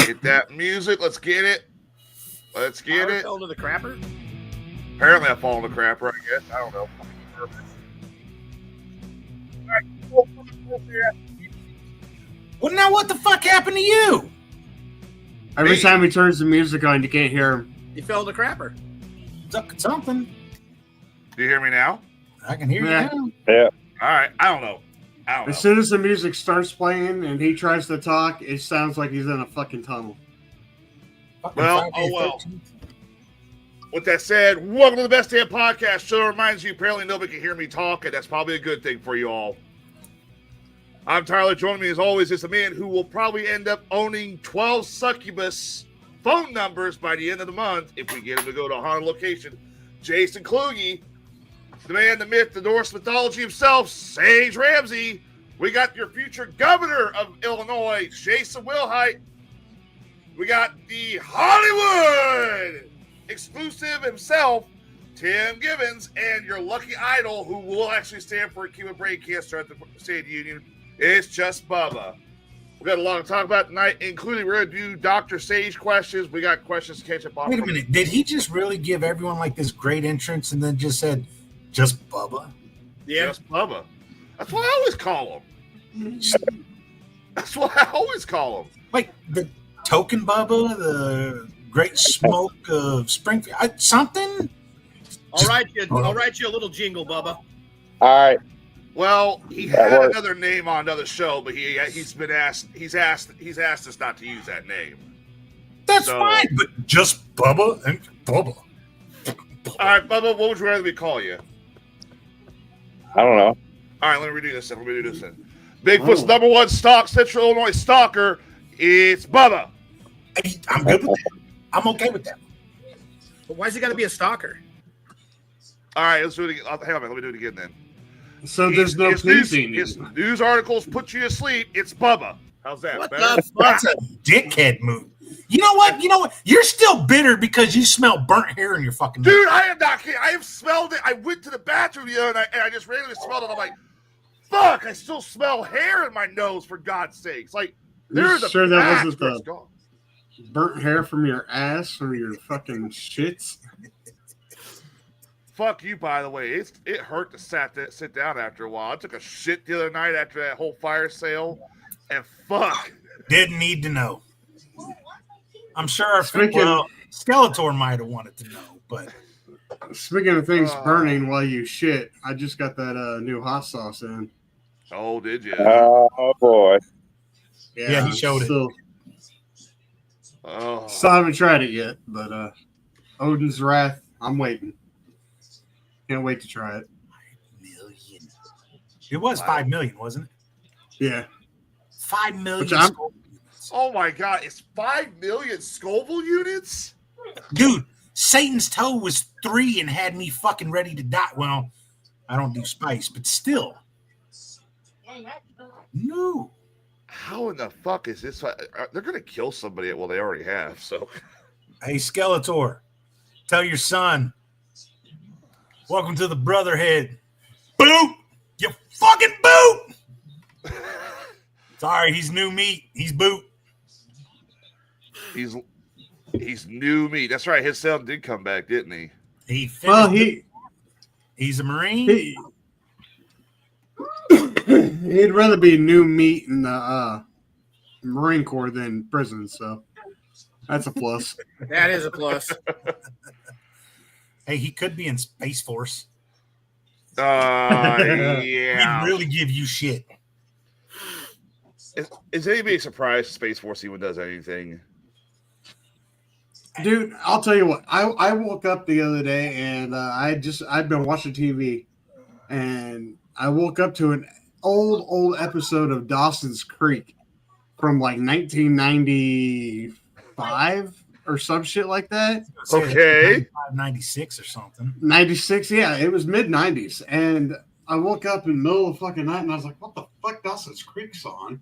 Get that music. Let's get it. Let's get it. Fell to the crapper? Apparently, I fall in the crapper, I guess. I don't know. Well, now what the fuck happened to you? Every time he turns the music on, you can't hear him. You fell in the crapper. Something. Do you hear me now? I can hear Yeah. you now. Yeah. All right. I don't know. As soon as the music starts playing and he tries to talk, it sounds like he's in a fucking tunnel. Well, oh well. With that said, welcome to the Best Damn Podcast. Show reminds you, apparently nobody can hear me talk, and that's probably a good thing for you all. I'm Tyler. Joining me as always is a man who will probably end up owning 12 succubus phone numbers by the end of the month if we get him to go to a haunted location. Jason Kluge, the man, the myth, the Norse mythology himself, Sage Ramsey. We got your future governor of Illinois, Jason Wilhite. We got the Hollywood exclusive himself, Tim Gibbons, and your lucky idol who will actually stand for acute brain cancer at the State of the Union. It's just Bubba. We got a lot to talk about tonight, including we're going to do Dr. Sage questions. We got questions to catch up on. Wait a minute. Did he just really give everyone like this great entrance and then just said, just Bubba? Yeah. Just Bubba. That's what I always call him. That's what I always call him. Like the token Bubba, the Great Smoke of Springfield, something? I'll write you a little jingle, Bubba. All right. Well, he had another name on another show, but he's asked us not to use that name. That's fine, but just Bubba and Bubba. All right, Bubba, what would you rather we call you? I don't know. All right, let me redo this then. Bigfoot's number one Central Illinois stalker. It's Bubba. I'm good with that. I'm okay with that. But why's he got to be a stalker? All right, let's do it again. Hang on, let me do it again then. So there's no pleasing. His news articles put you to sleep. It's Bubba. How's that? What better? the fuck? That's a dickhead move. You know what? You're still bitter because you smell burnt hair in your fucking Dude, I am not kidding. I have smelled it. I went to the bathroom the other night and I just randomly smelled it. I'm like, fuck, I still smell hair in my nose, for God's sakes. Like, there's a sure that patch wasn't where it's the gone. burnt hair from your ass or your fucking shits? Fuck you, by the way. It hurt to sit down after a while. I took a shit the other night after that whole fire sale, and fuck. Didn't need to know. I'm sure Skeletor might have wanted to know, but Speaking of things burning while you shit, I just got that new hot sauce in. Oh, did you? Oh, boy. Yeah, he showed it. Oh. Still haven't tried it yet, but Odin's Wrath, I'm waiting. Can't wait to try it. 5 million. It was 5 million, wasn't it? Yeah. 5 million. Oh my God! It's 5 million Scoville units. Dude, Satan's toe was 3 and had me fucking ready to die. Well, I don't do spice, but still. No. How in the fuck is this? They're gonna kill somebody. Well, they already have. So, Hey, Skeletor, tell your son, welcome to the Brotherhood. Boot! You fucking boot! Sorry, he's new meat. He's boot. he's new meat. That's right. His son did come back, didn't he? He finished. He's a Marine. He'd rather be new meat in the Marine Corps than prison, so that's a plus. That is a plus. Hey, he could be in Space Force. Yeah. He'd really give you shit. Is anybody surprised Space Force even does anything? Dude, I'll tell you what. I woke up the other day and I'd been watching TV and I woke up to an old episode of Dawson's Creek from like 1995 or some shit like that. Okay. 96 or something. 96, yeah, it was mid-90s. And I woke up in the middle of the fucking night and I was like, what the fuck, Dawson's Creek's on?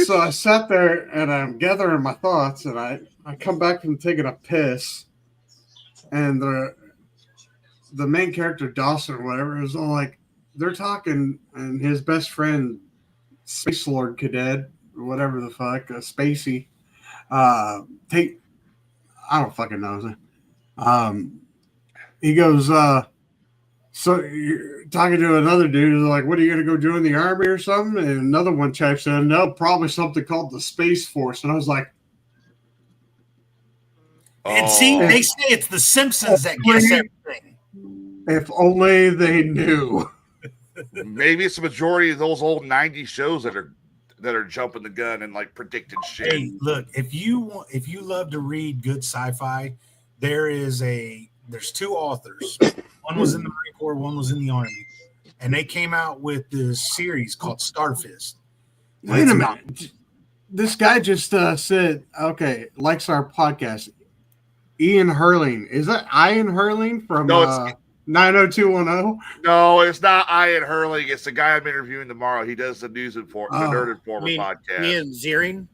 So I sat there and I'm gathering my thoughts and I come back from taking a piss and the main character, Dawson or whatever, is all like, they're talking and his best friend, Space Lord Cadet, whatever the fuck, Spacey. Take, I don't fucking know. He goes, so you're talking to another dude who's like, what are you going to go do in the army or something? And another one checks in, no, probably something called the Space Force. And I was like, And see, they say it's the Simpsons that guess everything. if only they knew. Maybe it's the majority of those old 90s shows that are jumping the gun and like predicting shit. Hey, look, if you love to read good sci-fi, there's two authors. One was in the Marine Corps, one was in the Army, and they came out with this series called Starfist. Wait a minute. This guy just said, okay, likes our podcast. Ian Hurling. Is that Ian Hurling from 90210? No, it's not Ian Hurling. It's the guy I'm interviewing tomorrow. He does the News Informer, the Nerd Informer podcast. Ian Ziering?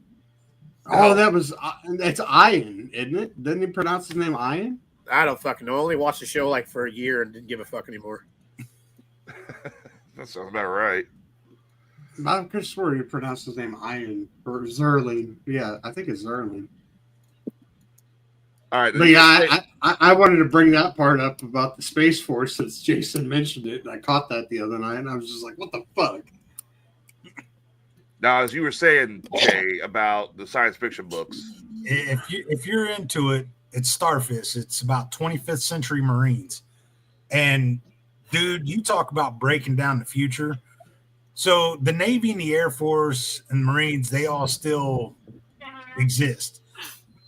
Oh, that's Ian, isn't it? Didn't he pronounce his name Ian? I don't fucking know. I only watched the show like for a year and didn't give a fuck anymore. That sounds about right. I could swear he pronounced his name Ian or Zerling. Yeah, I think it's Zerling. All right. But yeah, I wanted to bring that part up about the Space Force since Jason mentioned it, and I caught that the other night, and I was just like, what the fuck? Now, as you were saying, Jay, about the science fiction books. If you're into it, it's Starfist. It's about 25th century Marines. And, dude, you talk about breaking down the future. So the Navy and the Air Force and Marines, they all still exist.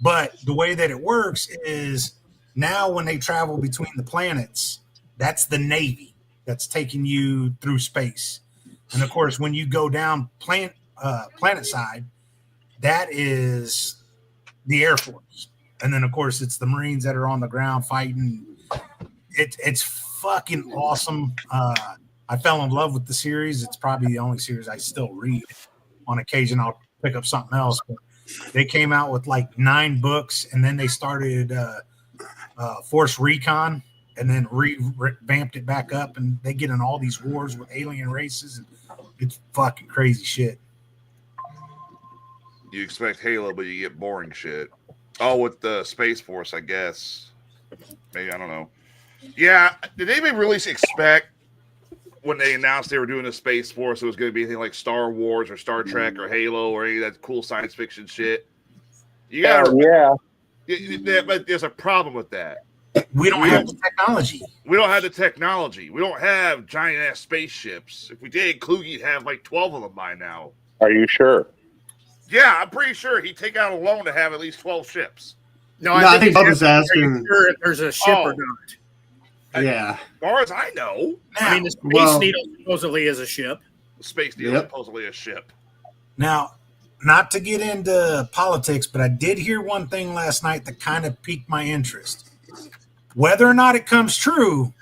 But the way that it works is now when they travel between the planets, that's the Navy that's taking you through space. And, of course, when you go down planet side, that is the Air Force. And then, of course, it's the Marines that are on the ground fighting. It's fucking awesome. I fell in love with the series. It's probably the only series I still read. On occasion, I'll pick up something else. But they came out with like 9 books, and then they started Force Recon, and then revamped it back up, and they get in all these wars with alien races, and it's fucking crazy shit. You expect Halo, but you get boring shit. Oh, with the Space Force, I guess. Maybe, I don't know. Yeah, did anybody really expect when they announced they were doing a Space Force it was going to be anything like Star Wars or Star Trek or Halo or any of that cool science fiction shit? You gotta, but there's a problem with that. We don't have the technology. We don't have the technology. We don't have giant-ass spaceships. If we did, Kluge'd have like 12 of them by now. Are you sure? Yeah, I'm pretty sure he'd take out a loan to have at least 12 ships. No, I think Bubba's asking. Sure if there's a ship or not. Yeah. As far as I know. I mean, the Space Needle supposedly is a ship. The Space Needle is supposedly a ship. Now, not to get into politics, but I did hear one thing last night that kind of piqued my interest. Whether or not it comes true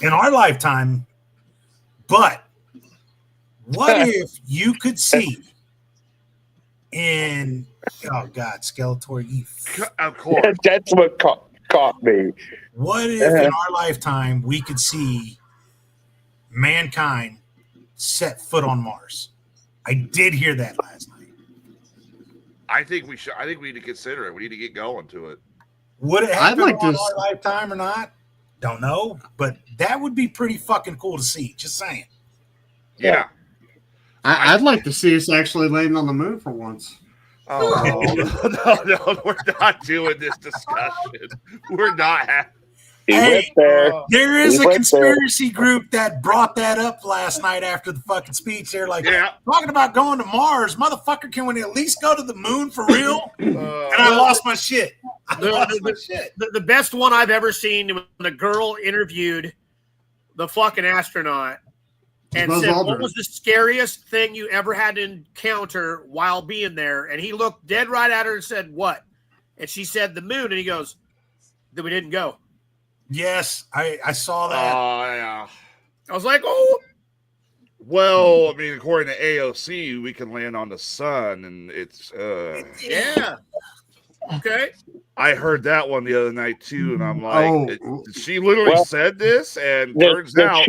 in our lifetime, but what if you could see in, oh God, Skeletor, of course. That's what caught me. What if in our lifetime we could see mankind set foot on Mars? I did hear that last night. I think we should. I think we need to consider it. We need to get going to it. Would it happen in our lifetime or not? Don't know, but that would be pretty fucking cool to see. Just saying. Yeah. I'd like to see us actually landing on the moon for once. Oh, no, we're not doing this discussion. We're not. Hey, there is a conspiracy group that brought that up last night after the fucking speech. They're like, talking about going to Mars. Motherfucker, can we at least go to the moon for real? And I lost my shit. The best one I've ever seen when the girl interviewed the fucking astronaut and Buzz said, Aldrin. what was the scariest thing you ever had to encounter while being there? And he looked dead right at her and said, what? And she said, the moon. And he goes, then we didn't go. Yes, I saw that. Oh, yeah. I was like, oh. Well, I mean, according to AOC, we can land on the sun, and it's yeah. Okay. I heard that one the other night too, and I'm like, she literally said this, and turns out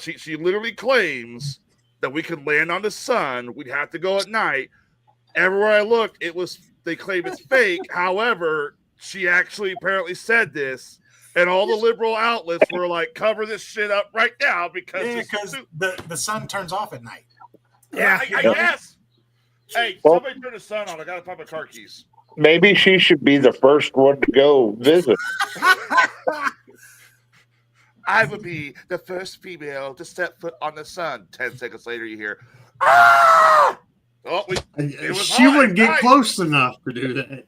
she literally claims that we could land on the sun. We'd have to go at night. Everywhere I looked, they claim it's fake. However, she actually apparently said this, and all the liberal outlets were like, cover this shit up right now because the sun turns off at night. Yeah, I guess. Hey, Well, somebody turn the sun on. I got to pop my car keys. Maybe she should be the first one to go visit. I would be the first female to step foot on the sun. 10 seconds later, you hear, ah! Oh, she wouldn't get close enough to do that.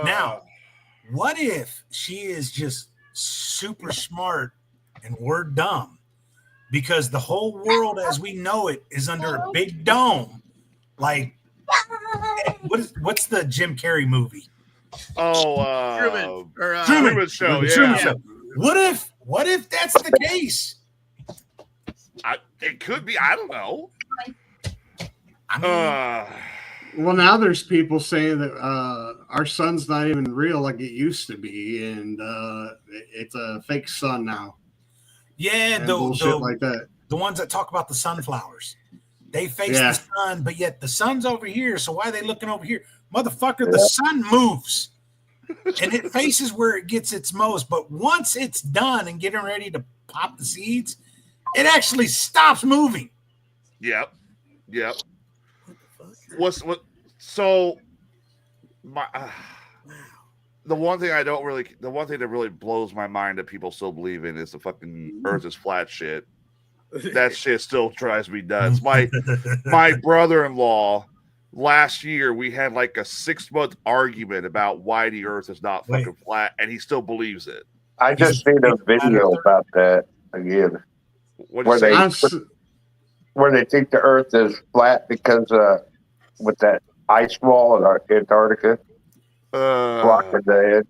Now, what if she is just super smart and we're dumb? Because the whole world as we know it is under a big dome. Like, what's the Jim Carrey movie? Truman. Truman Show. Truman Yeah. Show. What if that's the case? It could be. I don't know. I mean, Well, now there's people saying that our sun's not even real like it used to be, and it's a fake sun now. yeah, And bullshit like that. the ones that talk about the sunflowers. They face the sun, but yet the sun's over here. So why are they looking over here? Motherfucker, the sun moves. And it faces where it gets its most. But once it's done and getting ready to pop the seeds, it actually stops moving. Yep. So the one thing that really blows my mind that people still believe in is the fucking Earth is flat shit. That shit still drives me nuts. My brother-in-law, last year we had like a 6-month argument about why the Earth is not fucking flat, and he still believes it. I just seen a video about that again, where they think the Earth is flat because with that ice wall in Antarctica blocking the head.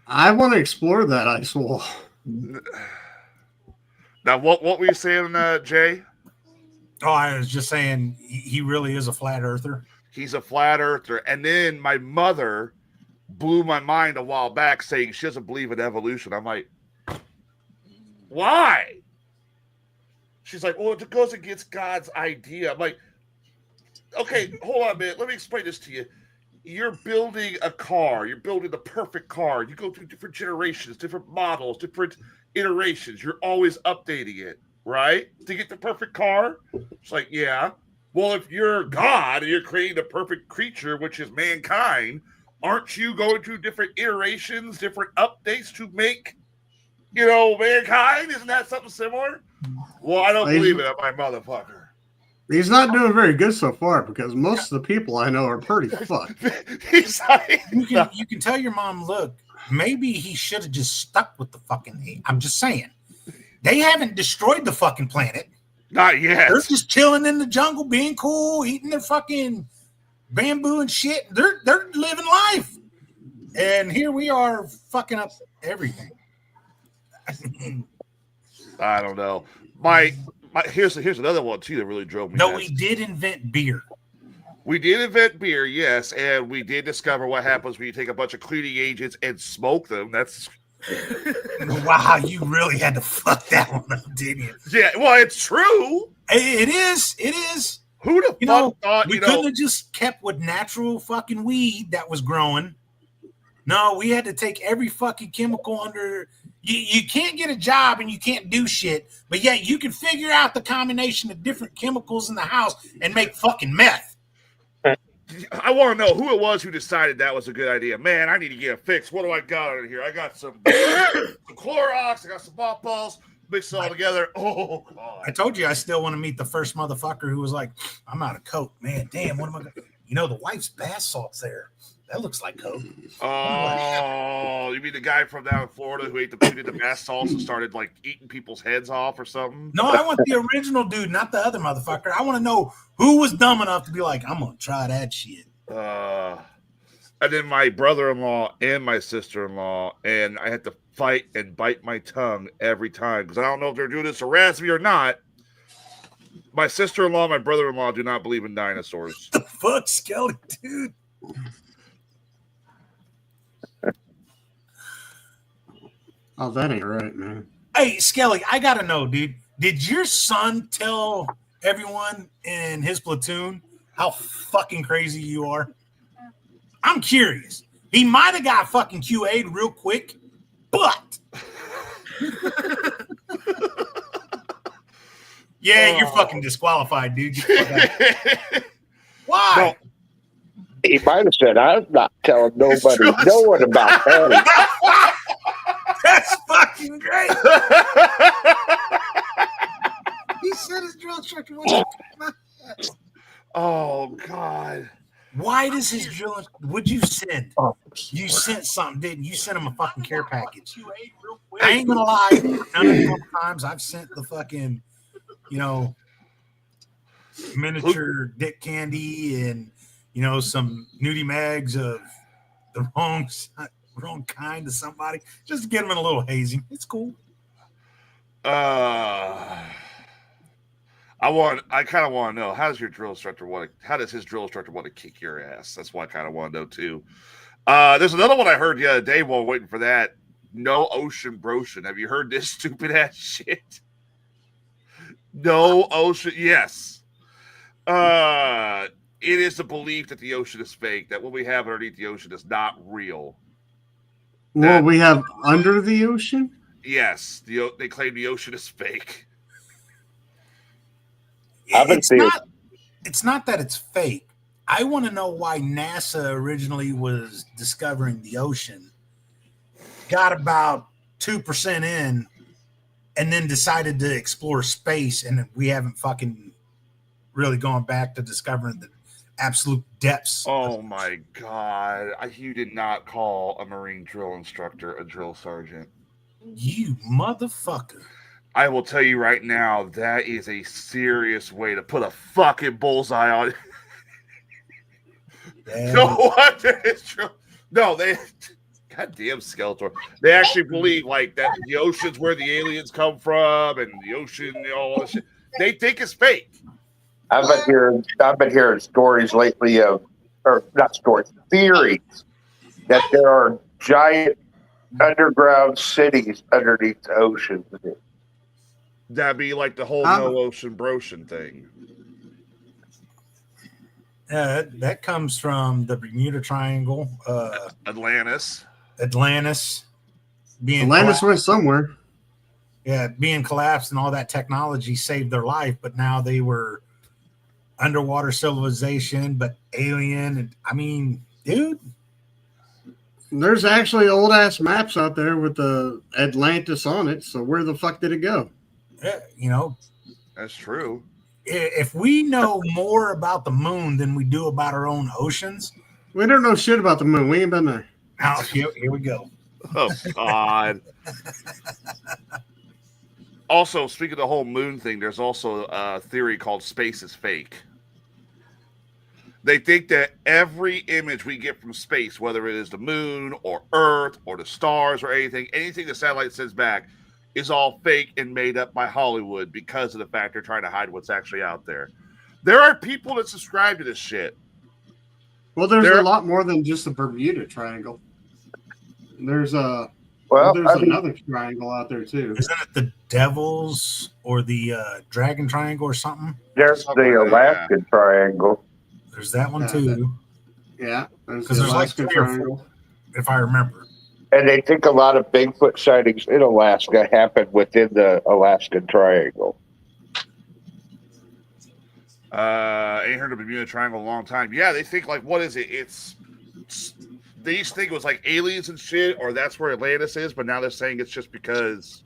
I want to explore that ice wall. Now, what were you saying, Jay? Oh, I was just saying he really is a flat earther. He's a flat earther. And then my mother blew my mind a while back saying she doesn't believe in evolution. I'm like, why? She's like, well, it goes against God's idea. I'm like, okay, hold on a minute. Let me explain this to you. You're building a car. You're building the perfect car. You go through different generations, different models, different iterations. You're always updating it, right? To get the perfect car. It's like, yeah. Well, if you're God and you're creating the perfect creature, which is mankind, aren't you going through different iterations, different updates to make, mankind? Isn't that something similar? Well, I don't believe it, my motherfucker. He's not doing very good so far because most of the people I know are pretty fucked. He's like, You can tell your mom, look, maybe he should have just stuck with the fucking. I'm just saying, they haven't destroyed the fucking planet. Not yet. They're just chilling in the jungle, being cool, eating their fucking bamboo and shit. They're living life, and here we are fucking up everything. I don't know. Here's another one too that really drove me. No, nuts. we did invent beer. We did invent beer, yes, and we did discover what happens when you take a bunch of cleaning agents and smoke them. That's Wow, you really had to fuck that one up, didn't you? yeah. Well, it's true. It is. Who the fuck thought? We couldn't have just kept with natural fucking weed that was growing. No, we had to take every fucking chemical under. You can't get a job and you can't do shit, but yet you can figure out the combination of different chemicals in the house and make fucking meth. I want to know who it was who decided that was a good idea. Man, I need to get a fix. What do I got in here? I got some Clorox. I got some mothballs. Mix it all together. Oh, God. I told you I still want to meet the first motherfucker who was like, I'm out of coke. Man, damn, what am I going to... the wife's bath salt's there. That looks like coke. Oh, you mean the guy from down in Florida who ate the bath salts and started like eating people's heads off or something? No, I want the original dude, not the other motherfucker. I want to know who was dumb enough to be like, I'm going to try that shit. And then my brother-in-law and my sister-in-law, and I had to fight and bite my tongue every time because I don't know if they're doing this to harass me or not. My sister-in-law and my brother-in-law do not believe in dinosaurs. The fuck, Skelly, dude? Oh, that ain't right, man. Hey, Skelly, I gotta know, dude. Did your son tell everyone in his platoon how fucking crazy you are? I'm curious. He might have got fucking QA'd real quick, but yeah, you're fucking disqualified, dude. Why? No. He might have said, I'm not telling nobody, no one about that. That's fucking great. He said his drill instructor wasn't. Oh, God. Why does his drill? What'd you send? You sent something, didn't you? You sent him a fucking care package. I ain't gonna lie. Times I've sent the fucking, miniature dick candy and, some nudie mags of the wrong kind to somebody just to get them in a little hazing. It's cool. I kind of want to know, how does his drill instructor want to kick your ass? That's what I kind of want to know too. There's another one I heard the other day while waiting for that. No ocean broshin. Have you heard this stupid ass shit? No ocean. Yes. It is the belief that the ocean is fake, that what we have underneath the ocean is not real. What we have under the ocean? Yes. They claim the ocean is fake. It's not that it's fake. I want to know why NASA originally was discovering the ocean, got about 2% in, and then decided to explore space, and we haven't fucking really gone back to discovering the absolute depths. Oh my God. You did not call a Marine drill instructor a drill sergeant. You motherfucker. I will tell you right now, that is a serious way to put a fucking bullseye on it. No wonder it's true. No, goddamn Skeletor. They actually believe like that the ocean's where the aliens come from, and the ocean, all this shit. They think it's fake. I've been hearing stories lately theories that there are giant underground cities underneath the ocean. That'd be like the whole no ocean broshin thing. That comes from the Bermuda Triangle. Atlantis. Atlantis went somewhere. Yeah, being collapsed and all that technology saved their life, but now they were underwater civilization, but alien. And I mean, dude. There's actually old ass maps out there with the Atlantis on it. So where the fuck did it go? Yeah, that's true. If we know more about the moon than we do about our own oceans, we don't know shit about the moon. We ain't been there. Now, here we go. Oh God. Also, speaking of the whole moon thing, there's also a theory called space is fake. They think that every image we get from space, whether it is the moon or Earth or the stars or anything the satellite sends back, is all fake and made up by Hollywood because of the fact they're trying to hide what's actually out there. There are people that subscribe to this shit. Well, there's a lot more than just the Bermuda Triangle. There's another triangle out there too. Isn't it the Devil's or the Dragon Triangle or something? There's the Alaskan Triangle. There's that one too. There's the Alaskan Triangle, if I remember. And they think a lot of Bigfoot sightings in Alaska happened within the Alaskan Triangle. Ain't heard of the Bermuda Triangle in a long time. Yeah, they think like, what is it? They used to think it was like aliens and shit, or that's where Atlantis is, but now they're saying it's just because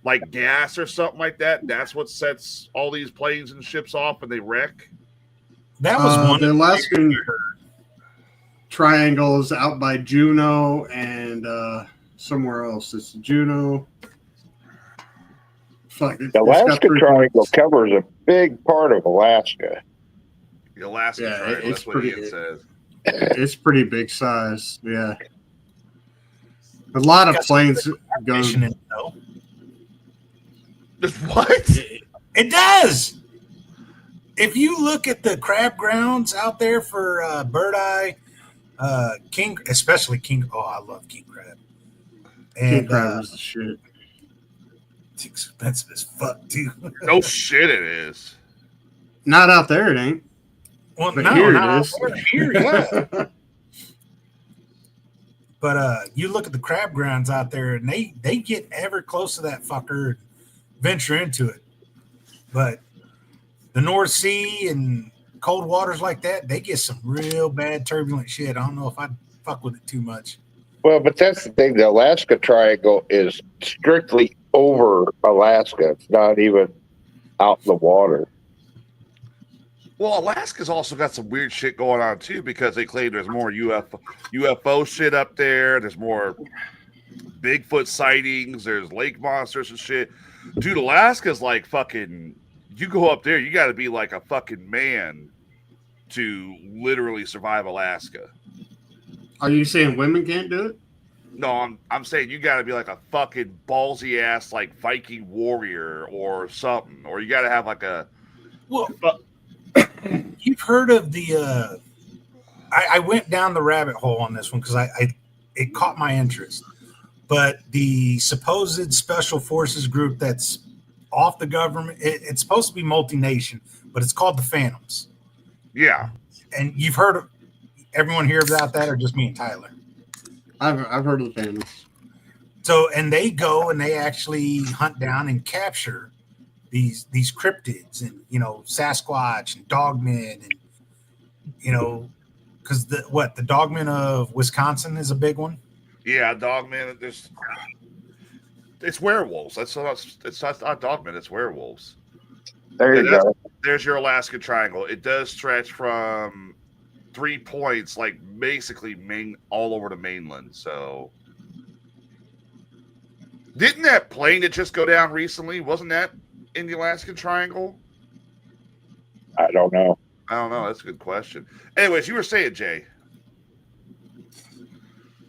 like gas or something like that. That's what sets all these planes and ships off and they wreck. That was one. The Alaskan Triangle is out by Juneau and somewhere else. It's Juneau. The Alaska Triangle covers a big part of Alaska. The Alaska Triangle, that's what Ian says. It's pretty big size. Yeah. A lot of planes go. What? It does. If you look at the crab grounds out there for bird eye, king, especially king. Oh, I love king crab. And king crab is the shit. It's expensive as fuck, too. No shit, it is. Not out there, it ain't. Well, But no, here not it out is. there. Here, yeah. But you look at the crab grounds out there, and they get ever close to that fucker, venture into it. But the North Sea and cold waters like that, they get some real bad turbulent shit. I don't know if I'd fuck with it too much. Well, but that's the thing. The Alaska Triangle is strictly over Alaska. It's not even out in the water. Well, Alaska's also got some weird shit going on too, because they claim there's more UFO shit up there. There's more Bigfoot sightings. There's lake monsters and shit. Dude, Alaska's like fucking. You go up there, you got to be like a fucking man to literally survive Alaska. Are you saying women can't do it? No, I'm saying you got to be like a fucking ballsy ass like Viking warrior or something, or you got to have like a. Well, you've heard of the. I went down the rabbit hole on this one because it caught my interest, but the supposed special forces group that's off the government, it's supposed to be multi-nation, but it's called the Phantoms. Yeah, and you've heard of everyone hear about that, or just me and Tyler? I've heard of the Phantoms. So, and they go and they actually hunt down and capture these cryptids and, you know, Sasquatch and Dogmen, and, you know, because the Dogmen of Wisconsin is a big one. Yeah, Dogmen. It's werewolves. It's not Dogmen. It's werewolves. There you go. There's your Alaska Triangle. It does stretch from 3 points, like basically all over the mainland. So, didn't that plane that just go down recently? Wasn't that in the Alaskan Triangle? I don't know. That's a good question. Anyways, you were saying, Jay.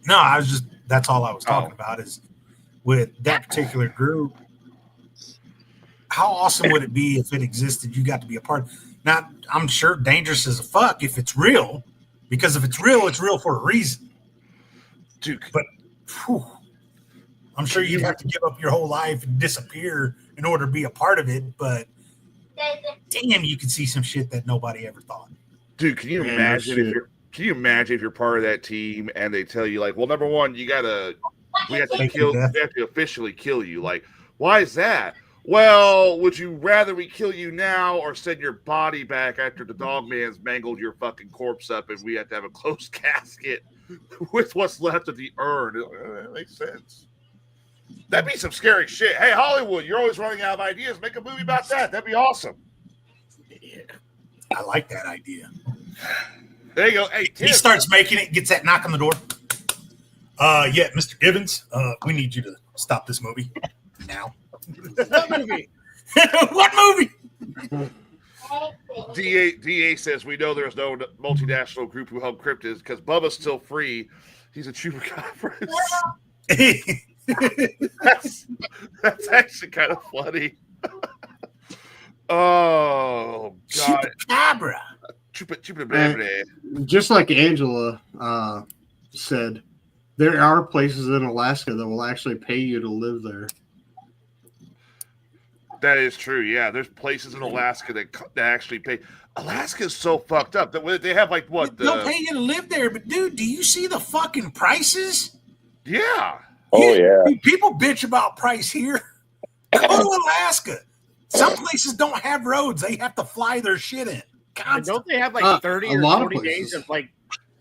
No, that's all I was talking about is with that particular group. How awesome would it be if it existed? You got to be a part. Now, I'm sure dangerous as a fuck if it's real, because if it's real for a reason. Dude, but I'm sure you'd have to give up your whole life and disappear in order to be a part of it. But damn, you could see some shit that nobody ever thought. Dude, can you imagine if you're part of that team and they tell you, like, well, number one, we have to officially kill you. Like, why is that? Well, would you rather we kill you now or send your body back after the Dogman's mangled your fucking corpse up and we have to have a closed casket with what's left of the urn? That makes sense. That'd be some scary shit. Hey, Hollywood, you're always running out of ideas. Make a movie about that. That'd be awesome. Yeah, I like that idea. There you go. Hey, Tim. He starts making it, gets that knock on the door. Yeah, Mr. Gibbons, we need you to stop this movie now. What movie? What movie? DA says we know there's no multinational group who help cryptids because Bubba's still free. He's a chupacabra. that's actually kind of funny. Oh God, chupacabra. Just like Angela said, there are places in Alaska that will actually pay you to live there. That is true. Yeah, there's places in Alaska that actually pay. Alaska is so fucked up that they have like what? They'll pay you to live there, but dude, do you see the fucking prices? Yeah. Oh yeah. People bitch about price here. Go to Alaska. Some places don't have roads; they have to fly their shit in. Don't they have like 30 or 40 days of like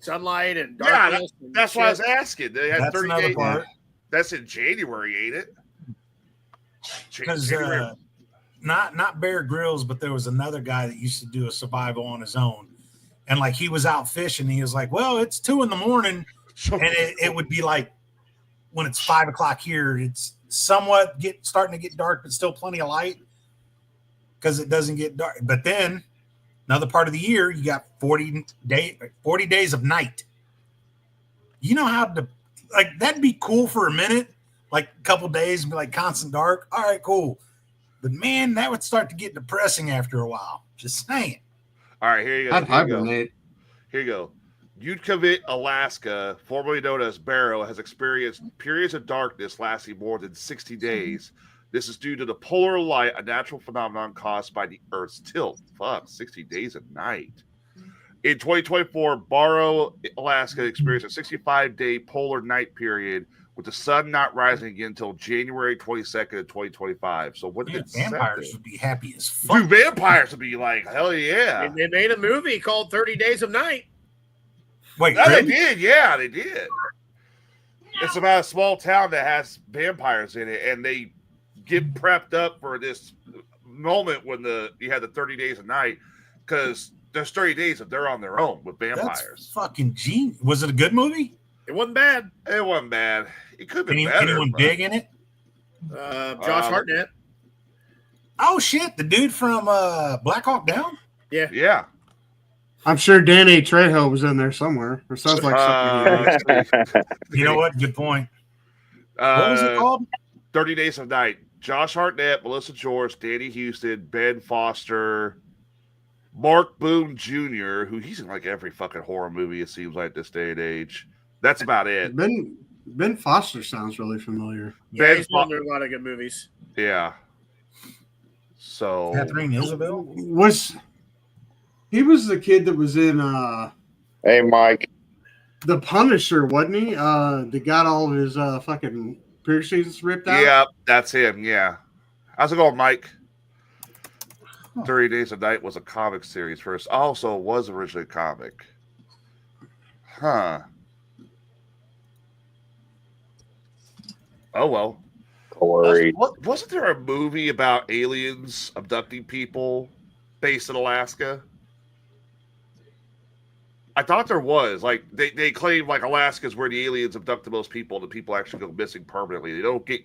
sunlight and darkness? Yeah, that's why I was asking. They had 30 days. Part. That's in January, ain't it? Because not Bear Grylls, but there was another guy that used to do a survival on his own, and like he was out fishing. He was like, "Well, it's 2 a.m, and it would be like when it's 5 o'clock here. It's somewhat starting to get dark, but still plenty of light because it doesn't get dark. But then another part of the year, you got 40 days of night. You know how to like that'd be cool for a minute." Like a couple days and be like constant dark. All right, cool. But man, that would start to get depressing after a while. Just saying. All right, here you go. I'd hibernate. Here you go. Yutkavik, Alaska, formerly known as Barrow, has experienced periods of darkness lasting more than 60 days. This is due to the polar light, a natural phenomenon caused by the Earth's tilt. 60 days a night. In 2024, Barrow, Alaska experienced a 65-day polar night period with the sun not rising again until January 22nd of 2025. So what did vampires would be happy as fuck. Dude, vampires would be like, hell yeah. They made a movie called 30 Days of Night. Wait, no, really? They did. Yeah, they did. It's about a small town that has vampires in it, and they get prepped up for this moment when you had the 30 Days of Night, because there's 30 days if they're on their own with vampires. That's fucking genius. Was it a good movie? It wasn't bad. It wasn't bad. It could have been better. Anyone big in it? Josh Hartnett. Oh shit, the dude from Black Hawk Down? Yeah. I'm sure Danny Trejo was in there somewhere. It sounds like something. You know what? Good point. What was it called? 30 Days of Night. Josh Hartnett, Melissa George, Danny Houston, Ben Foster, Mark Boone Jr., who he's in like every fucking horror movie, it seems like, this day and age. That's about it. Ben Foster sounds really familiar. Yeah, he's been in a lot of good movies. Yeah. So Catherine Isabel? He was the kid that was in Hey Mike. The Punisher, wasn't he? That got all of his fucking piercings ripped out. Yeah, that's him. Yeah. How's it going, Mike? 30 Days of Night was a comic series first. Also, it was originally a comic. Huh. Oh, well. Wasn't there a movie about aliens abducting people based in Alaska? I thought there was. Like, they claim like Alaska's where the aliens abduct the most people, and the people actually go missing permanently. They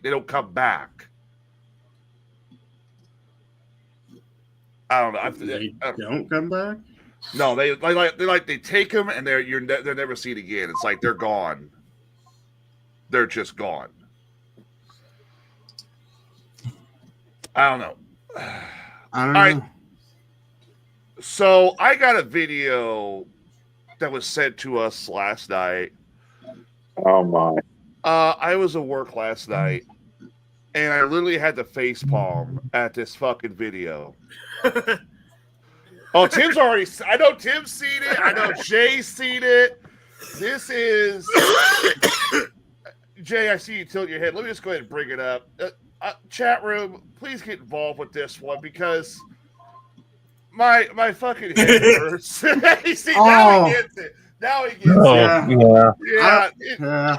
don't come back. I don't know. They don't come back? No, they take them and they're never seen again. It's like they're gone. They're just gone. I don't know. I don't know. Right. So I got a video that was sent to us last night. Oh my! I was at work last night, and I literally had to facepalm at this fucking video. Oh, Tim's already. I know Tim's seen it. I know Jay's seen it. This is Jay. I see you tilt your head. Let me just go ahead and bring it up. Chat room, please get involved with this one because my fucking head hurts. You see, now he gets it. Now he gets it. Yeah.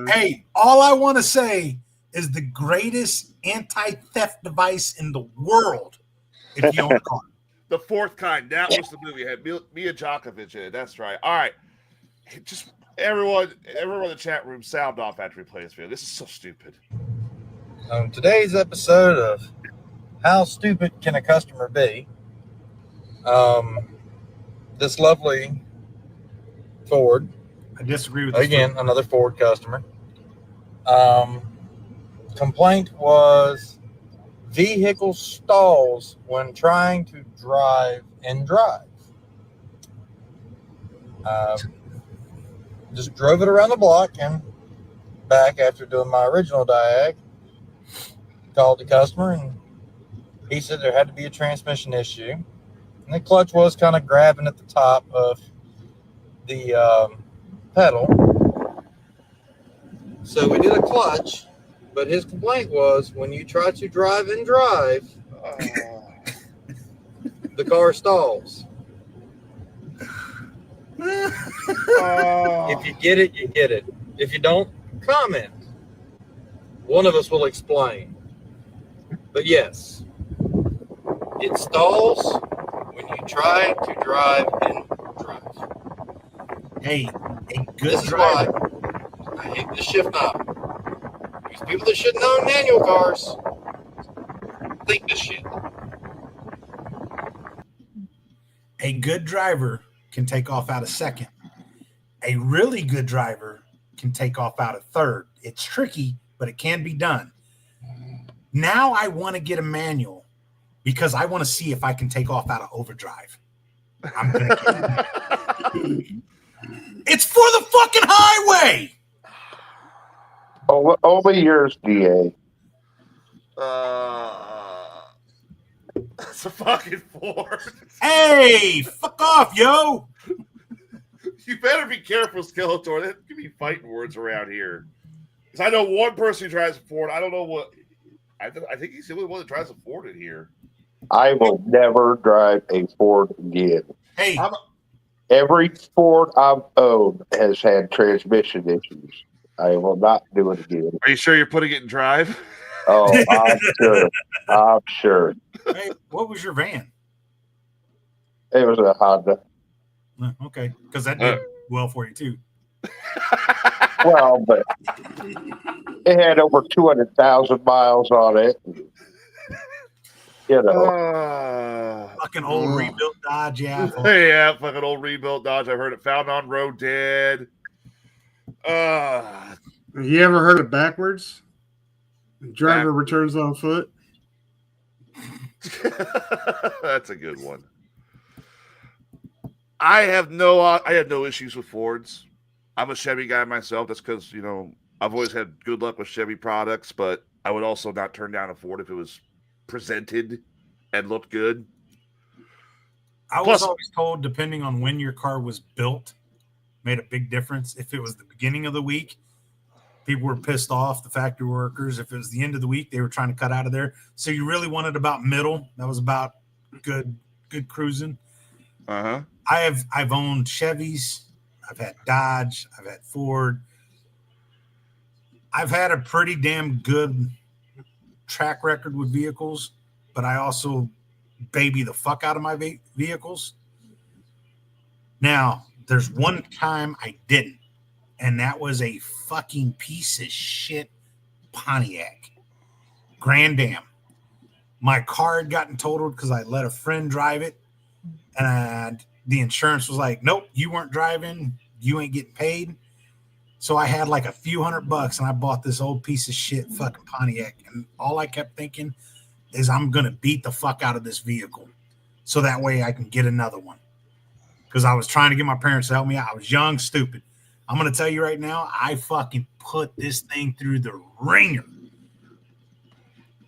Hey, all I want to say is the greatest anti-theft device in the world. If you own a car. The fourth kind. That was the movie. It had Mia Djokovic in it. That's right. All right. Just everyone in the chat room, sound off after we play this video. This is so stupid. On today's episode of How Stupid Can a Customer Be? This lovely Ford. I disagree with this. Again, another Ford customer. Complaint was vehicle stalls when trying to drive and drive. Just drove it around the block and back after doing my original diag. Called the customer and he said there had to be a transmission issue. And the clutch was kind of grabbing at the top of the pedal. So we did a clutch. But his complaint was when you try to drive and drive, the car stalls. If you get it, you get it. If you don't, comment. One of us will explain. But yes, it stalls when you try to drive and drive. Hey, a good This is driver. why I hate the shift knob. These people that shouldn't own manual cars think this shit. A good driver can take off out of second. A really good driver can take off out of third. It's tricky, but it can be done. Now I want to get a manual because I want to see if I can take off out of overdrive. I'm gonna It's for the fucking highway. Only yours, DA. It's a fucking Ford. Hey, fuck off, yo. You better be careful, Skeletor. That could be fighting words around here. Because I know one person who drives a Ford. I don't know what. I think he's the only one that drives a Ford in here. I will never drive a Ford again. Hey, every Ford I've owned has had transmission issues. I will not do it again. Are you sure you're putting it in drive? Oh, I'm sure. I'm sure. Hey, what was your van? It was a Honda. Okay, because that did well for you too. Well, but it had over 200,000 miles on it. You know, fucking old rebuilt Dodge, yeah. Yeah, fucking old rebuilt Dodge. I've heard it. Found on road dead. You ever heard it backwards? Driver returns on foot. That's a good one. I have no issues with Fords. I'm a Chevy guy myself. That's because, you know, I've always had good luck with Chevy products, but I would also not turn down a Ford if it was presented and looked good. I was always told, depending on when your car was built, made a big difference. If it was the beginning of the week, people were pissed off, the factory workers. If it was the end of the week, they were trying to cut out of there. So you really wanted about middle. That was about good cruising. Uh-huh. I've owned Chevys. I've had Dodge. I've had Ford. I've had a pretty damn good track record with vehicles, but I also baby the fuck out of my vehicles. Now, there's one time I didn't, and that was a fucking piece of shit Pontiac Grand Am. My car had gotten totaled because I let a friend drive it, and the insurance was like, nope, you weren't driving, you ain't getting paid. So I had like a few $100 and I bought this old piece of shit fucking Pontiac. And all I kept thinking is I'm going to beat the fuck out of this vehicle so that way I can get another one. Because I was trying to get my parents to help me out. I was young, stupid. I'm going to tell you right now, I fucking put this thing through the ringer.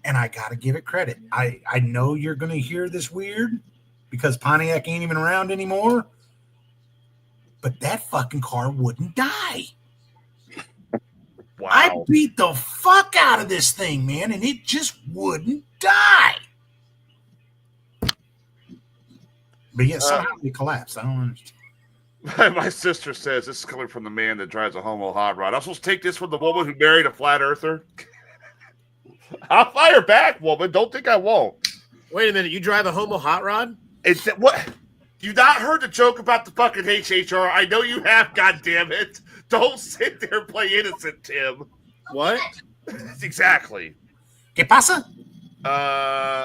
And I got to give it credit. I know you're going to hear this weird because Pontiac ain't even around anymore. But that fucking car wouldn't die. Wow. I beat the fuck out of this thing, man, and it just wouldn't die. But yeah, somehow it collapsed. I don't understand. My sister says this is coming from the man that drives a Homo hot rod. I'm supposed to take this from the woman who married a flat earther. I'll fire back, woman. Don't think I won't. Wait a minute. You drive a Homo hot rod? It's what? You not heard the joke about the fucking HHR? I know you have. God damn it! Don't sit there and play innocent, Tim. What? Exactly. ¿Qué pasa?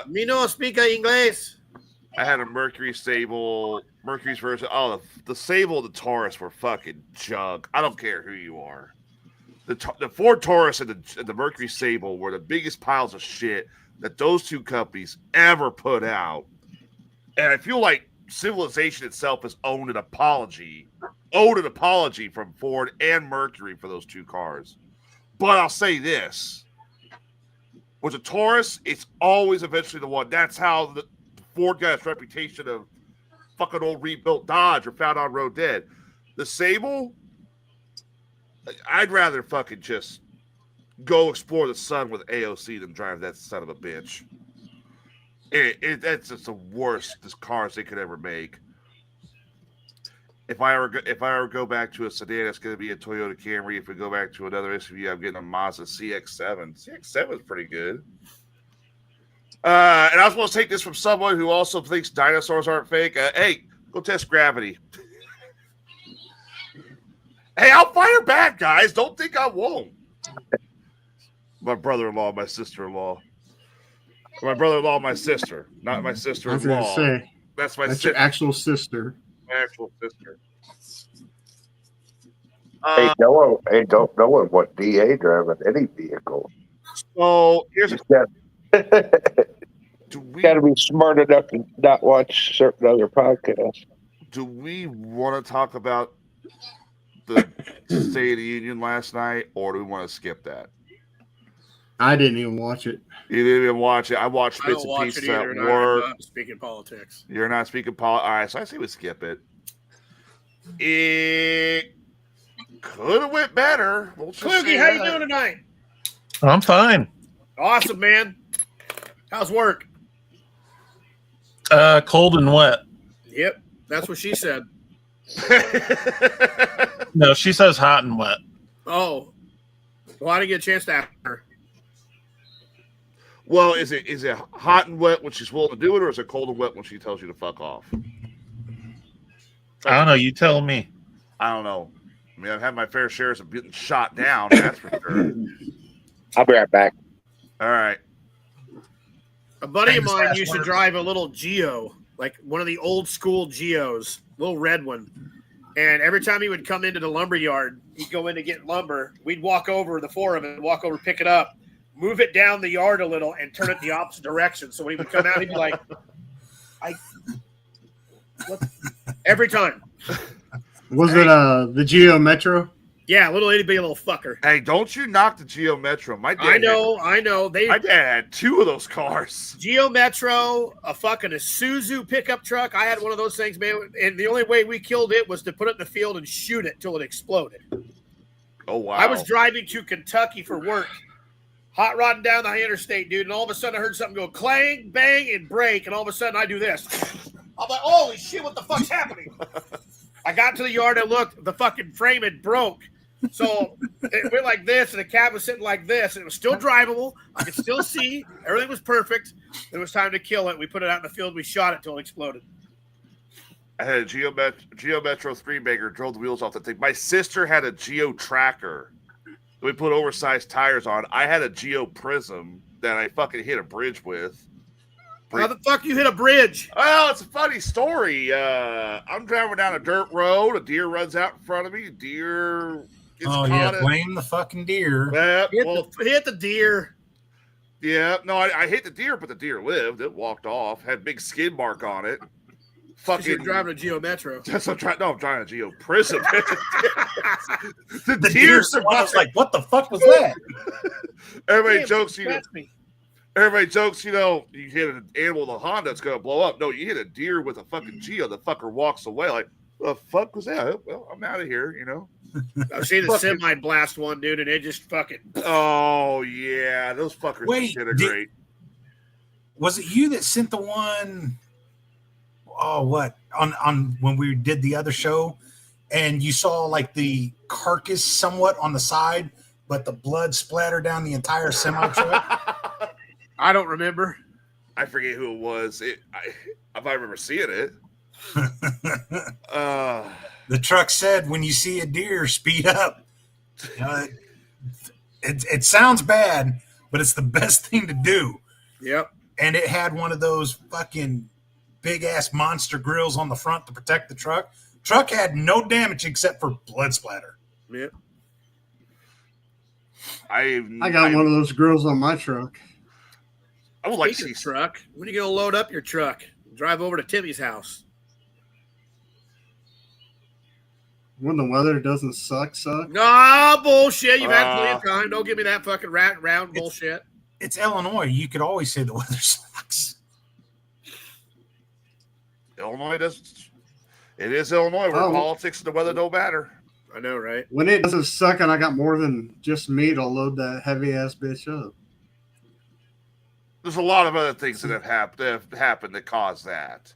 Me no speak English. I had a Mercury's version. Oh, the Sable and the Taurus were fucking junk. I don't care who you are. The Ford Taurus and the Mercury Sable were the biggest piles of shit that those two companies ever put out. And I feel like Civilization itself has owed an apology from Ford and Mercury for those two cars. But I'll say this. With the Taurus, it's always eventually the one. That's how the Ford got its reputation of fucking old rebuilt Dodge or found on road dead. The Sable, I'd rather fucking just go explore the sun with AOC than drive that son of a bitch. That's just the worst cars they could ever make. If I ever go back to a sedan, it's going to be a Toyota Camry. If we go back to another SUV, I'm getting a Mazda CX-7. CX-7 is pretty good. And I was going to take this from someone who also thinks dinosaurs aren't fake. Hey, go test gravity. Hey, I'll fire back, guys. Don't think I won't. My brother-in-law, my sister-in-law. My brother-in-law, my sister, not my sister-in-law. I was going to say, that's my your actual sister. My actual sister. Don't know what DA driving any vehicle. So here's got to be smart enough to not watch certain other podcasts. Do we want to talk about the State of the Union last night, or do we want to skip that? I didn't even watch it. You didn't even watch it. I watched I bits don't and watch pieces it either, at and work. I'm not speaking politics. You're not speaking politics. All right, so I say we skip it. It could have went better. We'll just Kluge, say how you that. doing tonight? I'm fine. Awesome, man. How's work? Cold and wet. Yep, that's what she said. No, she says hot and wet. Oh, well, I didn't get a chance to ask her. Well, is it hot and wet when she's willing to do it, or is it cold and wet when she tells you to fuck off? I don't know. You tell me. I don't know. I mean, I've had my fair shares of getting shot down. That's for sure. I'll be right back. All right. A buddy of Famous mine last used to word. drive a little Geo, like one of the old school Geos, little red one. And every time he would come into the lumber yard, he'd go in to get lumber. We'd walk over, the four of us, walk over, pick it up, move it down the yard a little, and turn it the opposite direction. So when he would come out, he'd be like, what? Every time. Was it the Geo Metro? Yeah, little itty bitty little fucker. Hey, don't you knock the Geo Metro. My dad I know. My dad had two of those cars. Geo Metro, a fucking Isuzu pickup truck. I had one of those things, man. And the only way we killed it was to put it in the field and shoot it till it exploded. Oh, wow. I was driving to Kentucky for work, hot rodding down the interstate, dude. And all of a sudden I heard something go clang, bang, and break. And all of a sudden I do this. I'm like, holy shit, what the fuck's happening? I got to the yard, I looked, the fucking frame had broke. So it went like this, and the cab was sitting like this, and it was still drivable. I could still see. Everything was perfect. It was time to kill it. We put it out in the field. We shot it till it exploded. I had a Geo Metro 3-bagger, drove the wheels off the thing. My sister had a Geo Tracker. We put oversized tires on. I had a Geo Prism that I fucking hit a bridge with. How the fuck you hit a bridge? Well, it's a funny story. I'm driving down a dirt road. A deer runs out in front of me. Deer gets caught. Blame the fucking deer. Hit the deer. Yeah, no, I hit the deer, but the deer lived. It walked off. Had a big skid mark on it. Fucking You're driving a Geo Metro. I'm driving a Geo Prism. The deer survived. Like, what the fuck was that? Everybody jokes, Everybody jokes, you hit an animal with a Honda, it's going to blow up. No, you hit a deer with a fucking Geo, the fucker walks away. Like, the fuck was that? Well, I'm out of here, I've seen the semi blast one, dude, and it just fucking. Oh, yeah. Those fuckers are great. Was it you that sent the one? Oh, what? On when we did the other show, and you saw like the carcass somewhat on the side, but the blood splattered down the entire semi truck? I don't remember. I forget who it was. If I remember seeing it. The truck said, when you see a deer, speed up. It sounds bad, but it's the best thing to do. Yep. And it had one of those fucking big-ass monster grills on the front to protect the truck. Truck had no damage except for blood splatter. Yep. I got one of those grills on my truck. I would like to see truck. When are you going to load up your truck? Drive over to Timmy's house. When the weather doesn't suck. No, bullshit. You've had plenty of time. Don't give me that fucking round bullshit. It's Illinois. You could always say the weather sucks. Illinois does. It is Illinois where politics and the weather don't matter. I know, right? When it doesn't suck and I got more than just me to load that heavy-ass bitch up. There's a lot of other things that have happened that cause that.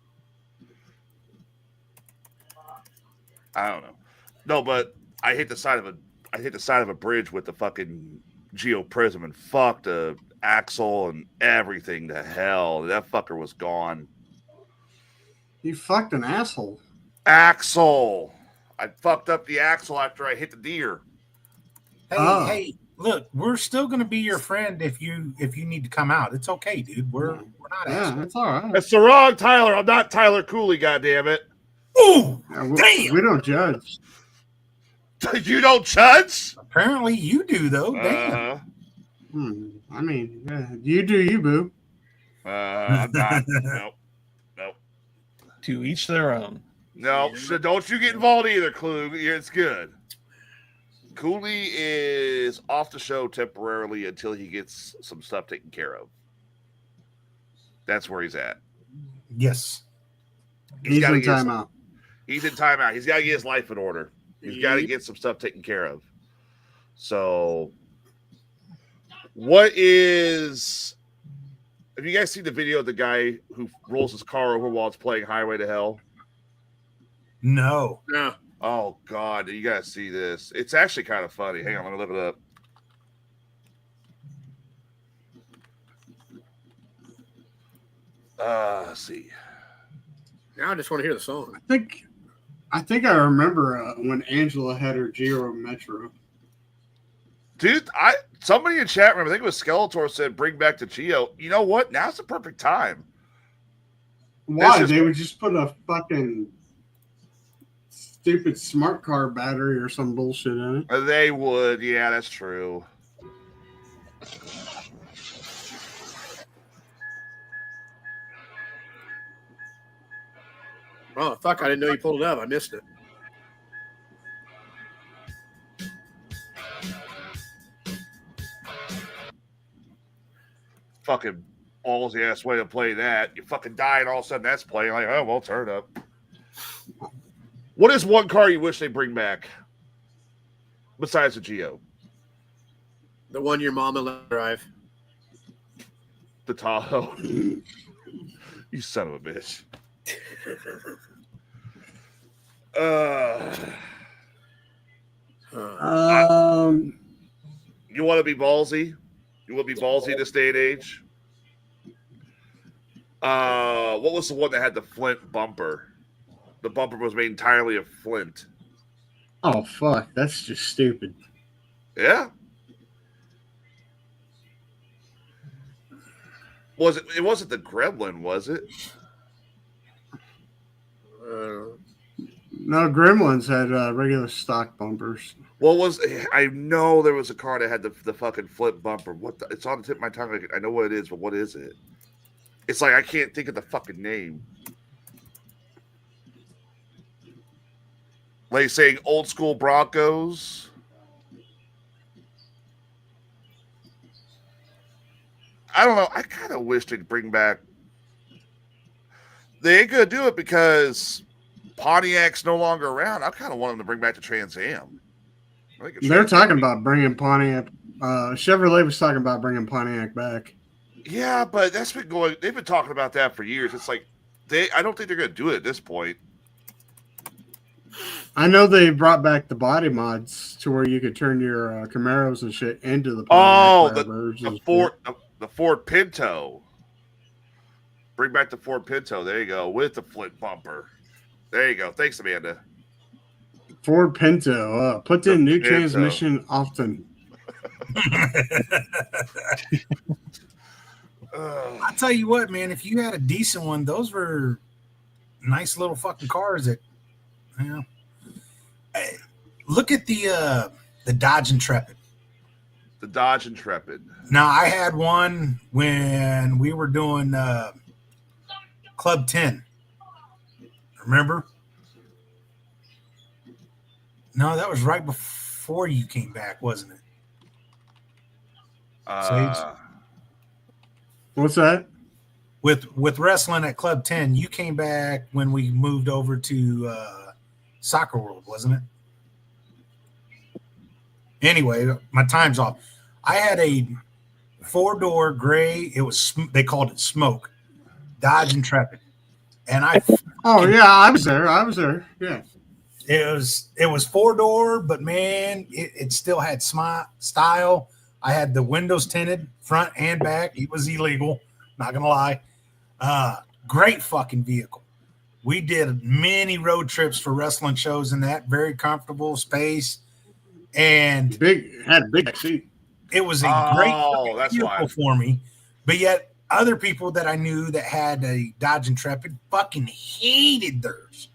I don't know. No, but I hit the side of a bridge with the fucking Geo Prism and fucked the axle and everything to hell. That fucker was gone. You fucked an asshole. Axle. I fucked up the axle after I hit the deer. Hey, look, we're still going to be your friend if you need to come out. It's okay, dude. We're not. Yeah, it's all right. That's the wrong Tyler. I'm not Tyler Cooley. Goddammit. Ooh, damn. We don't judge. You don't judge? Apparently, you do though. Damn. I mean, yeah, you do, you boo. I'm not. Nope. To each their own. No, so don't you get involved either, Klug. It's good. Cooley is off the show temporarily until he gets some stuff taken care of. That's where he's at. Yes. He's in timeout. He's in timeout. He's got to get his life in order. He's got to get some stuff taken care of. So, have you guys seen the video of the guy who rolls his car over while it's playing Highway to Hell? No. No. Oh, God. You got to see this. It's actually kind of funny. Hang on. I'm going to look it up. Let's see. Now I just want to hear the song. I think I remember when Angela had her Giro Metro. Dude, somebody in chat room, I think it was Skeletor, said bring back the Geo. You know what? Now's the perfect time. Why? They would just put a fucking stupid smart car battery or some bullshit in it. They would. Yeah, that's true. Oh, fuck. I didn't know you pulled it up. I missed it. Fucking ballsy ass way to play that. You fucking die and all of a sudden that's playing. Like, oh, well, turn it up. What is one car you wish they bring back besides the Geo? The one your mama let drive. The Tahoe. You son of a bitch. You want to be ballsy? You want to be ballsy in this day and age? What was the one that had the Flint bumper? The bumper was made entirely of Flint. Oh, fuck. That's just stupid. Yeah. It wasn't the Gremlin, was it? No, Gremlins had regular stock bumpers. I know there was a car that had the fucking Flint bumper. It's on the tip of my tongue. I know what it is, but what is it? It's like I can't think of the fucking name. Like saying old school Broncos. I don't know. I kind of wish they'd bring back. They ain't gonna do it because Pontiac's no longer around. I kind of want them to bring back the Trans Am. They're talking about bringing Pontiac. Chevrolet was talking about bringing Pontiac back. Yeah, but that's been going. They've been talking about that for years. It's like I don't think they're going to do it at this point. I know they brought back the body mods to where you could turn your Camaros and shit into the Pontiac the Ford Pinto. Bring back the Ford Pinto. There you go, with the Flint bumper. There you go. Thanks, Amanda. Ford Pinto. Put in new transmission often. I'll tell you what, man. If you had a decent one, those were nice little fucking cars. That, hey, look at the Dodge Intrepid. The Dodge Intrepid. Now, I had one when we were doing Club 10. Remember? No, that was right before you came back, wasn't it? Sage? What's that? With wrestling at Club 10, you came back when we moved over to Soccer World, wasn't it? Anyway, my time's off. I had a 4-door gray. It was they called it Smoke, Dodge Intrepid, and I. Oh yeah, I was there. Yeah. It was 4-door, but man, it still had style. I had the windows tinted, front and back. It was illegal, not gonna lie. Great fucking vehicle. We did many road trips for wrestling shows in that. Very comfortable space, and had a big seat. It was a great vehicle for me. But yet, other people that I knew that had a Dodge Intrepid fucking hated theirs.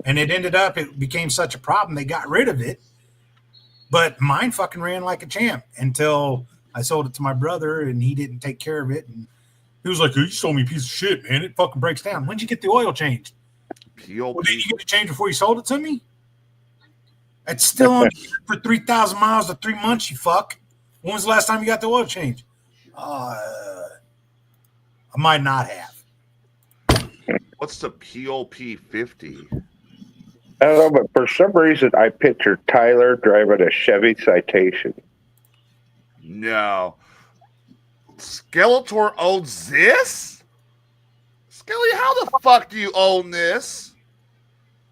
And it became such a problem, they got rid of it. But mine fucking ran like a champ until I sold it to my brother and he didn't take care of it. And he was like, you sold me a piece of shit, man. It fucking breaks down. When'd you get the oil changed? Well, did you get it changed before you sold it to me? It's still on for 3,000 miles to 3 months, you fuck. When was the last time you got the oil change? I might not have. What's the PLP50? I don't know, but for some reason I pictured Tyler driving a Chevy Citation. No. Skeletor owns this? Skelly, how the fuck do you own this?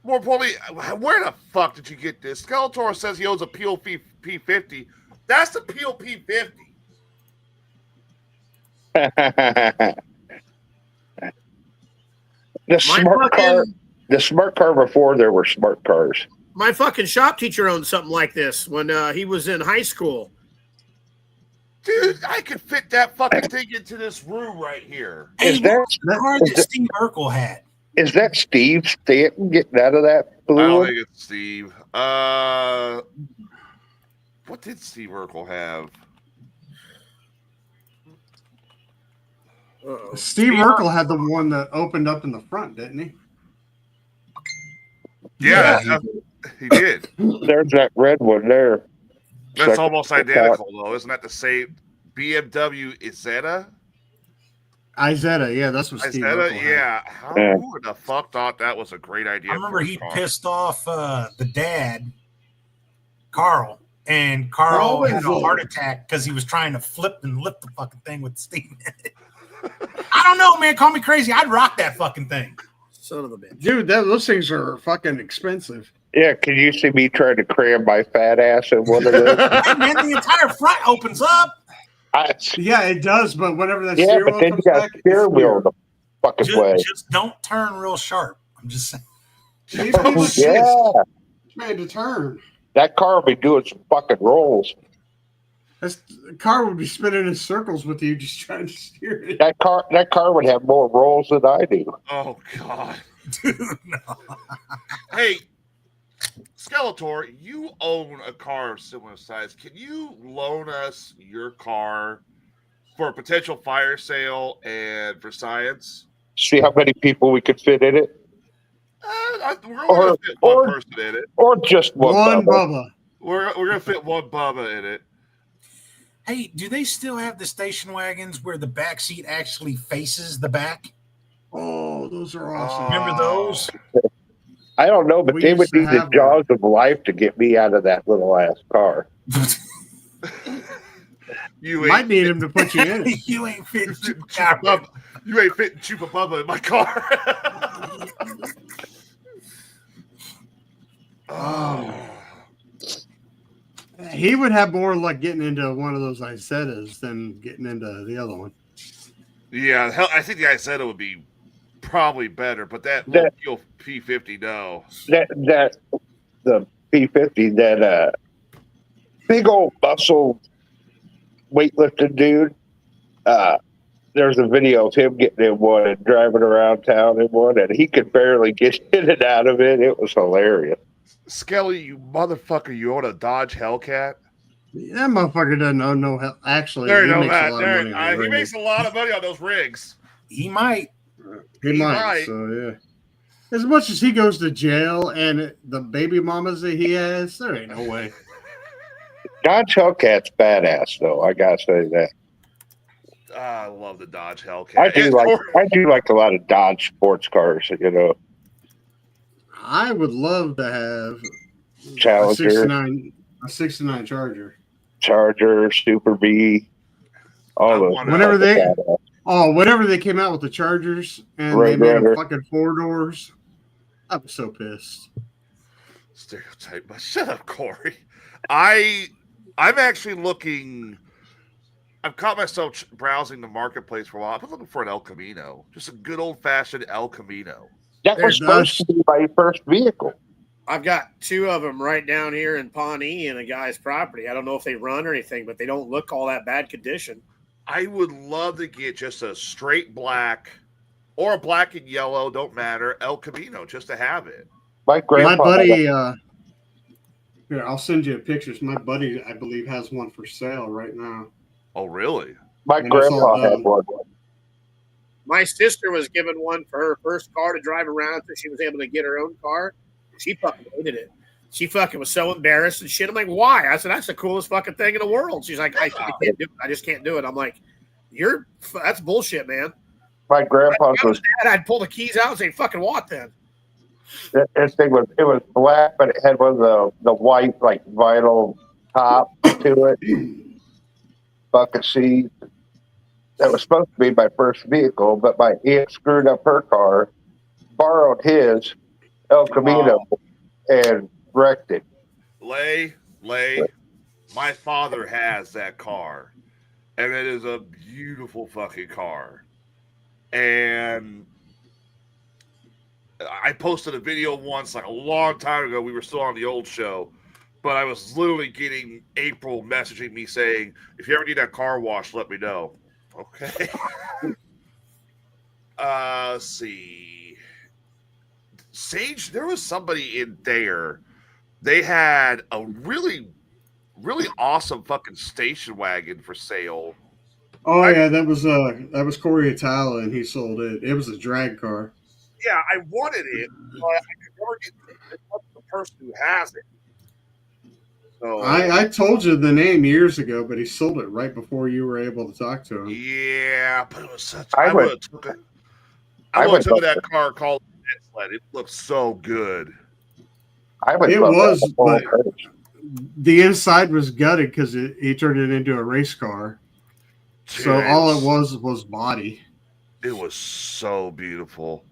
More importantly, where the fuck did you get this? Skeletor says he owns a PLP50. That's the PLP50. The smart car before there were smart cars. My fucking shop teacher owned something like this when he was in high school. Dude, I could fit that fucking thing into this room right here. Hey, Is that- what's the car that Steve Urkel had? Is that Steve Stanton getting out of that blue I don't one? think it's Steve. What did Steve Urkel have? Uh-oh. Steve Urkel had the one that opened up in the front, didn't he? Yeah, he did. There's that red one there. That's Second almost car. identical, though. Isn't that the same? BMW Isetta? Izetta, yeah, that's what Steve Urkel Isetta, had. yeah. Who the fuck thought that was a great idea? I remember for a he car? pissed off the dad, Carl, and Carl Carl had a was heart attack because he was trying to flip and lift the fucking thing with Steve in it. I don't know, man. Call me crazy. I'd rock that fucking thing. Son of a bitch. Dude, those things are fucking expensive. Yeah, can you see me trying to cram my fat ass in one of those? Hey, man, the entire front opens up. Yeah, it does, but whenever that Yeah, steering but wheel then comes you got back, a steering wheel the fucking way. Just don't turn real sharp. I'm just saying. Yeah, man, to turn. that car will be doing some fucking rolls. The car would be spinning in circles with you just trying to steer it. That car would have more rolls than I do. Oh, God. Dude, no. Hey, Skeletor, you own a car of similar size. Can you loan us your car for a potential fire sale and for science? See how many people we could fit in it, We're going to fit one person in it. or just one. Bubba. We're going to fit one Bubba in it. Hey, do they still have the station wagons where the back seat actually faces the back? Oh, those are awesome. Remember those? I don't know, but We they would used to need the have jaws of life to get me out of that little ass car. You Might ain't need him to put you in it. You ain't fitting Chupa Bubba. You ain't fitting Chupa Bubba in my car. Oh. He would have more like getting into one of those Isettas than getting into the other one. Yeah, hell, I think the Isetta would be probably better, but that little P50, no. That the P50, that big old muscle weightlifting dude. There's a video of him getting in one and driving around town in one, and he could barely get in and out of it. It was hilarious. Skelly, you motherfucker, you own a Dodge Hellcat? That motherfucker doesn't own no help. Actually, There he you go, makes a Matt. lot of money on He rigging. makes a lot of money on those rigs. He might. He might. So yeah. As much as he goes to jail and the baby mamas that he has, there ain't no way. Dodge Hellcat's badass, though. I gotta say that. I love the Dodge Hellcat. I do like a lot of Dodge sports cars. You know, I would love to have Challenger, a 69 Charger, Super B, all those. Whenever they came out with the Chargers and they made them fucking 4 doors, I was so pissed. Stereotype, but shut up, Corey. I'm actually looking. I've caught myself browsing the marketplace for a while. I've been looking for an El Camino, just a good old fashioned El Camino. That was supposed to be my first vehicle. I've got 2 of them right down here in Pawnee in a guy's property. I don't know if they run or anything, but they don't look all that bad condition. I would love to get just a straight black or a black and yellow, don't matter, El Camino, just to have it. My buddy, here, I'll send you pictures. My buddy, I believe, has one for sale right now. Oh, really? My grandpa had one. My sister was given one for her first car to drive around, so she was able to get her own car. She fucking hated it. She fucking was so embarrassed and shit. I'm like, why? I said, that's the coolest fucking thing in the world. She's like, I can't do it. I just can't do it. I'm like, that's bullshit, man. My grandpa's was. I'd pull the keys out and say, fucking what then? This thing was black, but it had one of the white like vinyl top to it. Bucket seats. That was supposed to be my first vehicle, but my aunt screwed up her car, borrowed his El Camino, and wrecked it. Lay. My father has that car, and it is a beautiful fucking car. And I posted a video once, like a long time ago. We were still on the old show, but I was literally getting April messaging me saying, if you ever need that car wash, let me know. Okay. Let's see. Sage, there was somebody in there. They had a really, really awesome fucking station wagon for sale. Oh yeah, that was Corey Atala, and he sold it. It was a drag car. Yeah, I wanted it, but I could never get the person who has it. So, I told you the name years ago, but he sold it right before you were able to talk to him. Yeah, but it was such. I would have took that car called Sled. It looked so good. It was, but the inside was gutted because he turned it into a race car. Dude, so all it was body. It was so beautiful.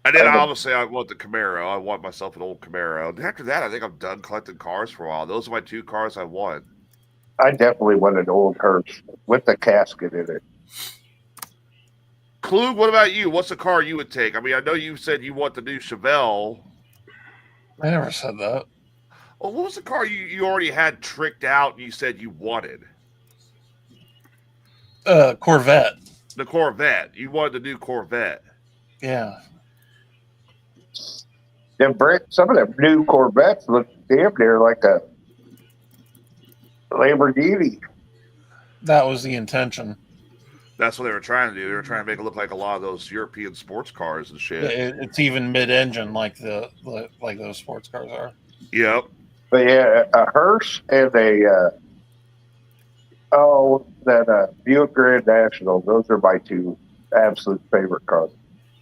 And then obviously I want the Camaro. I want myself an old Camaro. And after that, I think I'm done collecting cars for a while. Those are my two cars I want. I definitely want an old hearse with the casket in it. Klug, what about you? What's the car you would take? I mean, I know you said you want the new Chevelle. I never said that. Well, what was the car you already had tricked out and you said you wanted? Corvette. The Corvette. You wanted the new Corvette. Yeah. Some of the new Corvettes look damn near like a Lamborghini. That was the intention. That's what they were trying to do. They were trying to make it look like a lot of those European sports cars and shit. It's even mid-engine like like those sports cars are. Yep. But yeah, a hearse and Buick Grand National. Those are my two absolute favorite cars.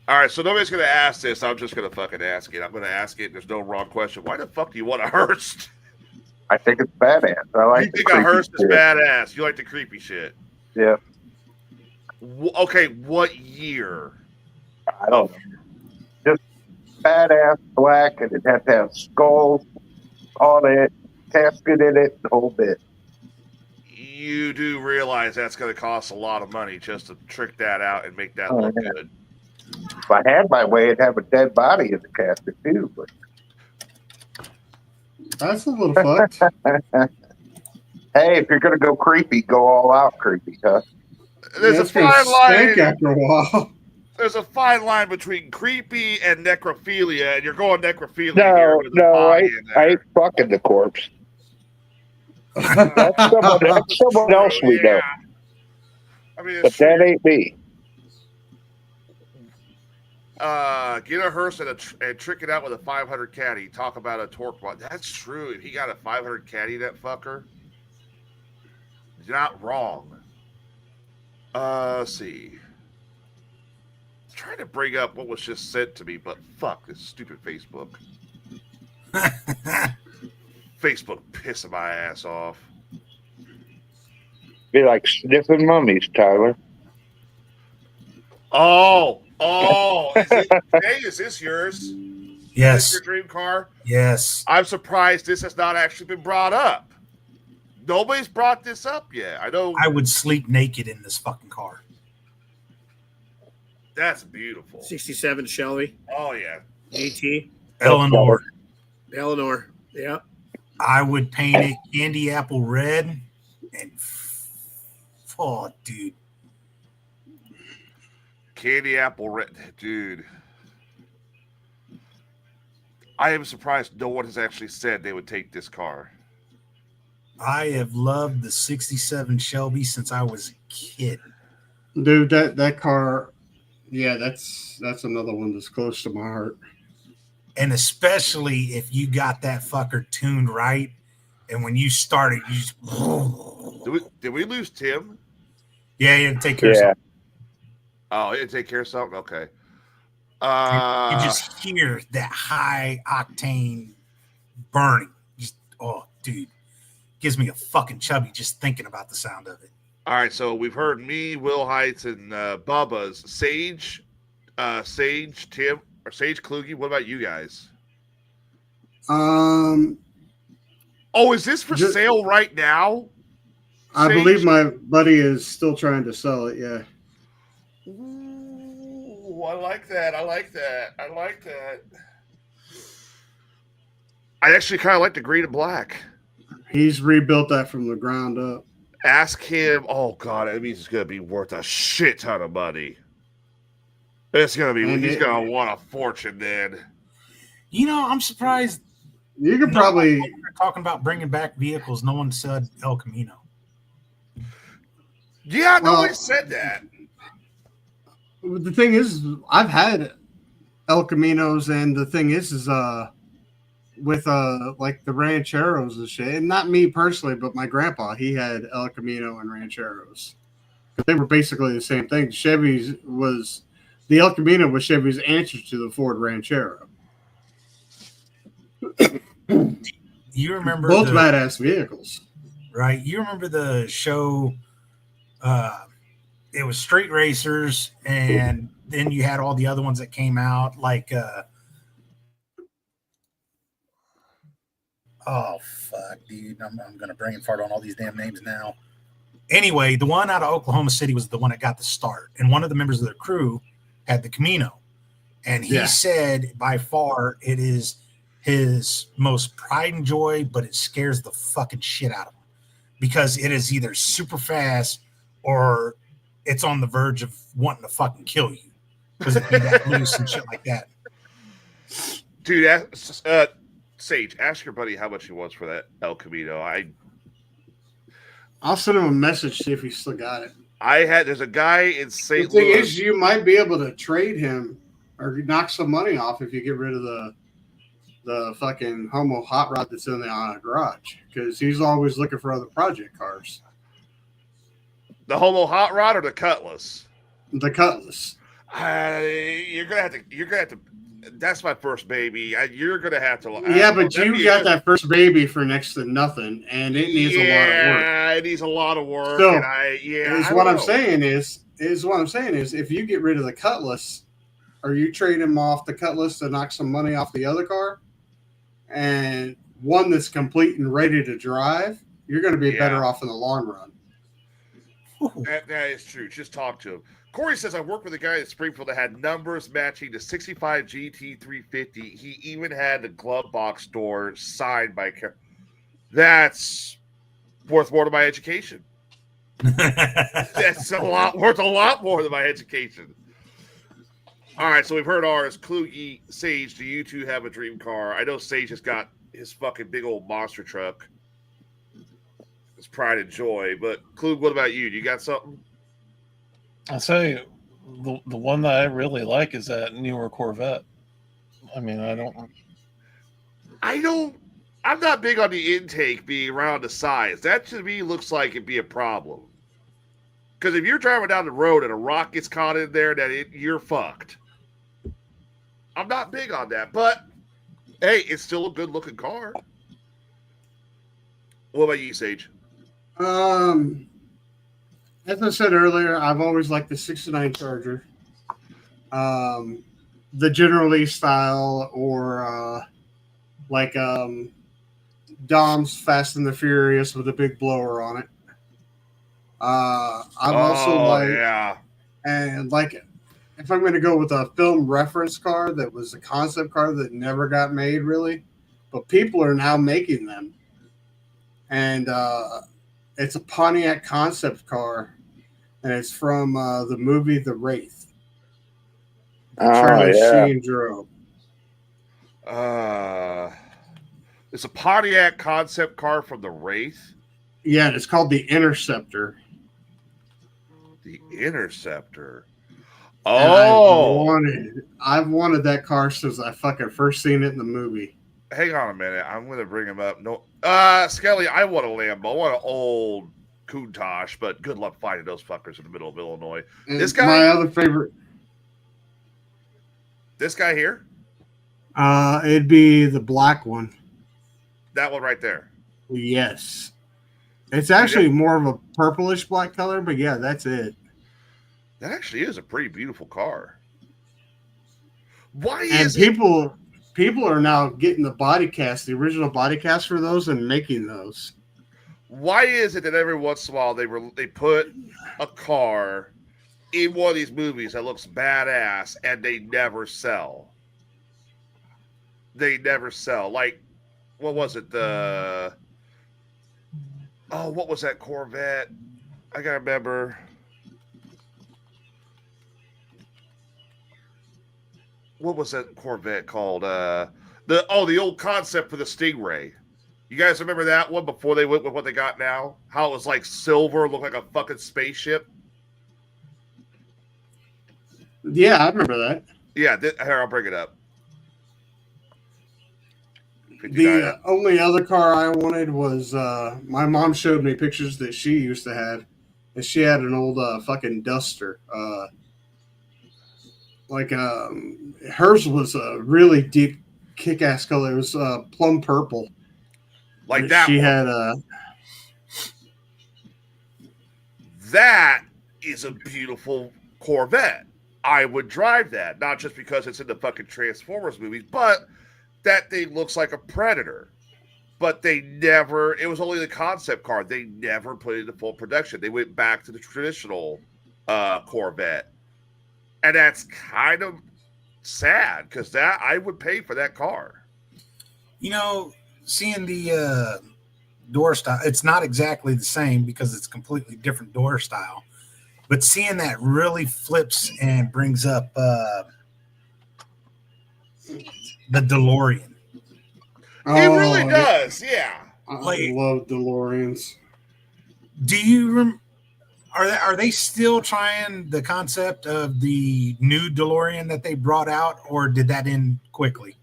All right, so nobody's going to ask this. I'm just going to fucking ask it. I'm going to ask it. There's no wrong question. Why the fuck do you want a hearse? I think it's badass. I like. You think a hearse is badass? You like the creepy shit? Yeah. Okay, what year? I don't know. Just badass black, and it had to have skulls on it, casket in it, the whole bit. You do realize that's going to cost a lot of money just to trick that out and make that look good. If I had my way, I'd have a dead body in the casket too. But that's a little fucked. Hey, if you're going to go creepy, go all out creepy, huh? There's a fine line. After a while. There's a fine line between creepy and necrophilia, and you're going necrophilia No, here. I ain't fucking the corpse. That's someone else we know. I mean, but that ain't me. Get a hearse and trick it out with a 500 caddy. Talk about a torque mod. That's true. If he got a 500 caddy, that fucker, you're not wrong. Let's see. I'm trying to bring up what was just sent to me, but fuck this stupid Facebook. Facebook pissing my ass off. Be like sniffing mummies, Tyler. Oh, is this yours? Yes. Is this your dream car? Yes. I'm surprised this has not actually been brought up. Nobody's brought this up yet. I know. I would sleep naked in this fucking car. That's beautiful. 67 Shelby. Oh, yeah. GT. Eleanor. Yeah. I would paint it candy apple red and dude. Candy apple red. Dude. I am surprised no one has actually said they would take this car. I have loved the 67 Shelby since I was a kid. Dude, that car, yeah, that's another one that's close to my heart. And especially if you got that fucker tuned right. And when you started, you just... Did we lose Tim? Yeah, he had to take care of something. Oh, he had to take care of something? Okay. You just hear that high octane burning. Just, oh, dude. Gives me a fucking chubby just thinking about the sound of it. All right, so we've heard me, Will Heights, and Bubba's. Sage, Tim, or Sage Kluge, what about you guys? Oh, is this for sale right now? I believe my buddy is still trying to sell it, yeah. Ooh, I like that. I actually kind of like the green and black. He's rebuilt that from the ground up. Ask him. Oh, God, it means it's going to be worth a shit ton of money. He's going to want a fortune then. You know, I'm surprised. You could probably... talking about bringing back vehicles. No one said El Camino. Yeah, nobody said that. The thing is, I've had El Caminos, and the thing is with like the Rancheros and shit, and not me personally, but my grandpa, he had El Camino and Rancheros. They were basically the same thing. The El Camino was Chevy's answer to the Ford Ranchero. You remember both badass vehicles, right? You remember the show? It was Street Racers, and then you had all the other ones that came out, like oh fuck, dude! I'm gonna bring and fart on all these damn names now. Anyway, the one out of Oklahoma City was the one that got the start, and one of the members of their crew had the Camino, and he said by far it is his most pride and joy, but it scares the fucking shit out of him because it is either super fast or it's on the verge of wanting to fucking kill you because it'd be that loose and shit like that. Dude, Sage, ask your buddy how much he wants for that El Camino. I'll send him a message, see if he still got it. There's a guy in St. Louis. The thing is, you might be able to trade him or knock some money off if you get rid of the fucking Homo hot rod that's in the garage, because he's always looking for other project cars. The Homo hot rod or the Cutlass? The Cutlass. You're gonna have to. That's my first baby. You're gonna have to. Yeah, but you got that first baby for next to nothing, and it needs a lot of work. Yeah, it needs a lot of work. So, what I'm saying is if you get rid of the Cutlass, or you trade him off the Cutlass to knock some money off the other car, and one that's complete and ready to drive, you're going to be better off in the long run. That is true. Just talk to him. Corey says, I worked with a guy at Springfield that had numbers matching the 65 GT350. He even had the glove box door signed by... That's worth more than my education. That's worth a lot more than my education. All right, so we've heard ours. Kluge, Sage, do you two have a dream car? I know Sage has got his fucking big old monster truck. His pride and joy. But Kluge, what about you? Do you got something? I'll say the one that I really like is that newer Corvette. I mean, I'm not big on the intake being around the sides. That to me looks like it'd be a problem. Because if you're driving down the road and a rock gets caught in there, you're fucked. I'm not big on that, but hey, it's still a good looking car. What about you, Sage? As I said earlier, I've always liked the 69 Charger. The General Lee style, or like Dom's Fast and the Furious with a big blower on it. And like, if I'm going to go with a film reference car that was a concept car that never got made really, but people are now making them. And it's a Pontiac concept car, and it's from the movie The Wraith. Charlie Sheen drove. It's a Pontiac concept car from The Wraith? Yeah, it's called the Interceptor. The Interceptor. Oh, I've wanted that car since I fucking first seen it in the movie. Hang on a minute. I'm going to bring him up. No, Skelly, I want a Lambo. I want an old Countach, but good luck finding those fuckers in the middle of Illinois. And this guy, my other favorite. This guy here? It'd be the black one. That one right there. Yes. It's actually more of a purplish black color, but yeah, that's it. That actually is a pretty beautiful car. Why and is people are now getting the body cast, the original body cast for those, and making those. Why is it that every once in a while they put a car in one of these movies that looks badass and they never sell? They never sell. Like, what was it? What was that Corvette? I gotta remember. What was that Corvette called? The old concept for the Stingray. You guys remember that one before they went with what they got now? How it was like silver, looked like a fucking spaceship. Yeah, I remember that. Yeah, here, I'll bring it up. The only other car I wanted was my mom showed me pictures that she used to have, and she had an old fucking Duster. Hers was a really deep kick-ass color. It was plum purple. Like that. She had that is a beautiful Corvette. I would drive that, not just because it's in the fucking Transformers movies, but that thing looks like a Predator. But they never, it was only the concept car. They never put it into full production. They went back to the traditional Corvette. And that's kind of sad because that I would pay for that car. You know, seeing the door style, it's not exactly the same because it's completely different door style. But seeing that really flips and brings up the DeLorean. It really does, yeah. I love DeLoreans. Do you are they still trying the concept of the new DeLorean that they brought out, or did that end quickly?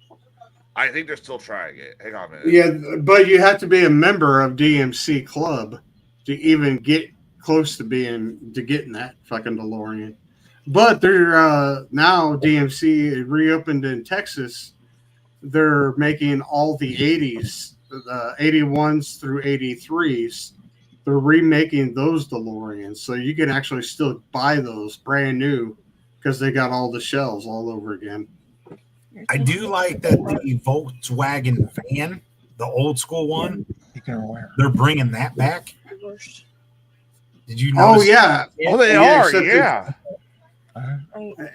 I think they're still trying it. Hang on a minute. Yeah, but you have to be a member of DMC Club to even get close to getting that fucking DeLorean. But they're now DMC reopened in Texas. They're making all the 80s, 81s through 83s. They're remaking those DeLoreans, so you can actually still buy those brand new because they got all the shells all over again. I do like that the Volkswagen van, the old school one, they're bringing that back. Did you notice? Oh, yeah. Oh, they are, yeah.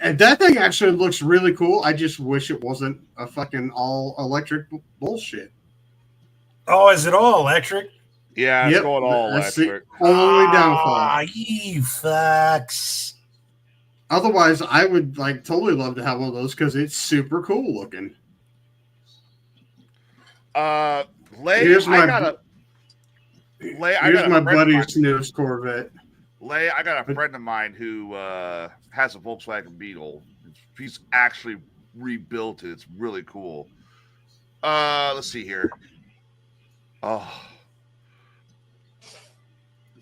And that thing actually looks really cool. I just wish it wasn't a fucking all electric bullshit. Oh, is it all electric? Yeah, it's going all electric. Only downfall. You fucks. Otherwise, I would totally love to have one of those because it's super cool looking. Here's my buddy's newest Corvette. I got a friend of mine who has a Volkswagen Beetle. He's actually rebuilt it. It's really cool. Let's see here. Oh,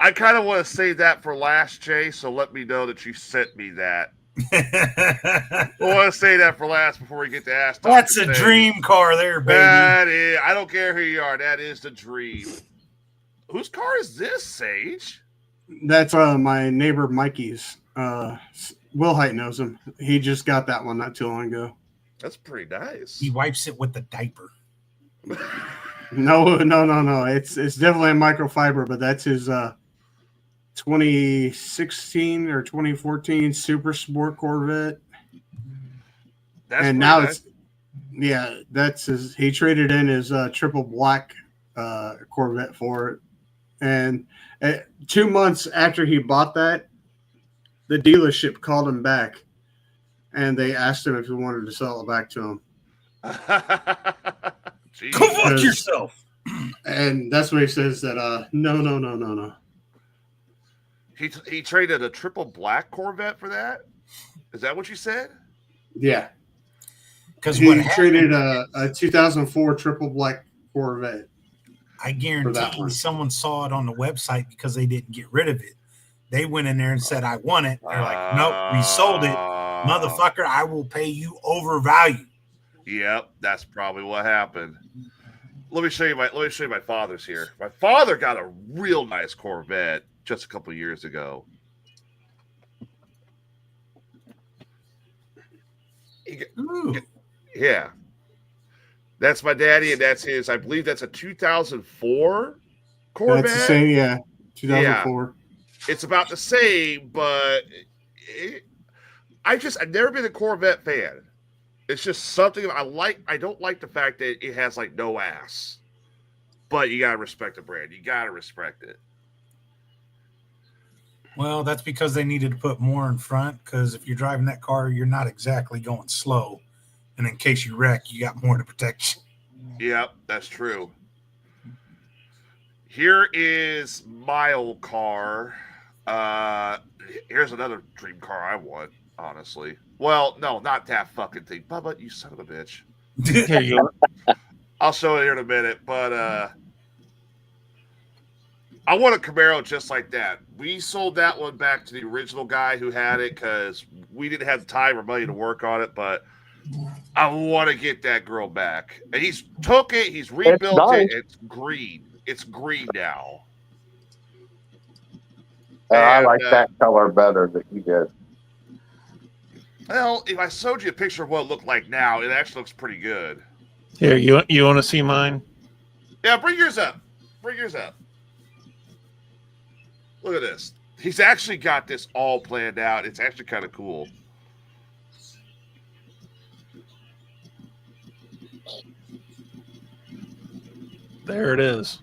I kind of want to save that for last, Jay. So let me know that you sent me that. I want to say that for last before we get to ask. That's a dream car, there, baby. That is. I don't care who you are. That is the dream. Whose car is this, Sage? That's my neighbor Mikey's. Will Height knows him. He just got that one not too long ago. That's pretty nice. He wipes it with the diaper. No. It's definitely a microfiber, but that's his 2016 or 2014 Super Sport Corvette. That's now nice. That's his. He traded in his triple black Corvette for it, and 2 months after he bought that, the dealership called him back, and they asked him if he wanted to sell it back to him. Go fuck yourself. And that's what he says that no. He traded a triple black Corvette for that? Is that what you said? Yeah. Because he traded a 2004 triple black Corvette. I guarantee someone saw it on the website because they didn't get rid of it. They went in there and said, I want it. They're like, nope, we sold it. Motherfucker, I will pay you overvalue. Yep, that's probably what happened. Let me show you my father's here. My father got a real nice Corvette just a couple years ago. Yeah. That's my daddy, and that's his. I believe that's a 2004 Corvette. That's the same, yeah. 2004. Yeah. It's about the same, but I've never been a Corvette fan. It's just something I like. I don't like the fact that it has like no ass, but you gotta respect the brand. You gotta respect it. Well, that's because they needed to put more in front. Because if you're driving that car, you're not exactly going slow, and in case you wreck, you got more to protect you. Yep, that's true. Here is my old car. Here's another dream car I want. Honestly, well, no, not that fucking thing. Bubba, you son of a bitch. Here you go. I'll show it here in a minute, but I want a Camaro just like that. We sold that one back to the original guy who had it because we didn't have time or money to work on it, but I want to get that girl back. And he's took it, he's rebuilt it. It's green. It's green now. I like that color better than you did. Well, if I showed you a picture of what it looked like now, it actually looks pretty good. Here, you want to see mine? Yeah, bring yours up. Bring yours up. Look at this. He's actually got this all planned out. It's actually kind of cool. There it is.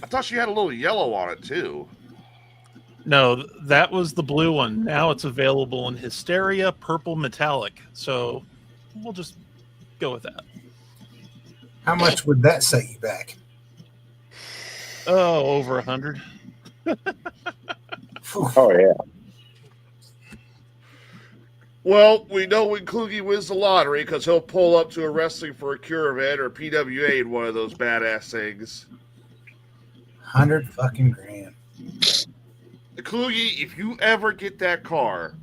I thought she had a little yellow on it, too. No, that was the blue one. Now it's available in Hysteria Purple Metallic. So we'll just go with that. How much would that set you back? Oh, over 100. Oh, yeah. Well, we know when Kluge wins the lottery because he'll pull up to a Wrestling for a Cure event or PWA in one of those badass things. 100 fucking grand. Kluge, if you ever get that car,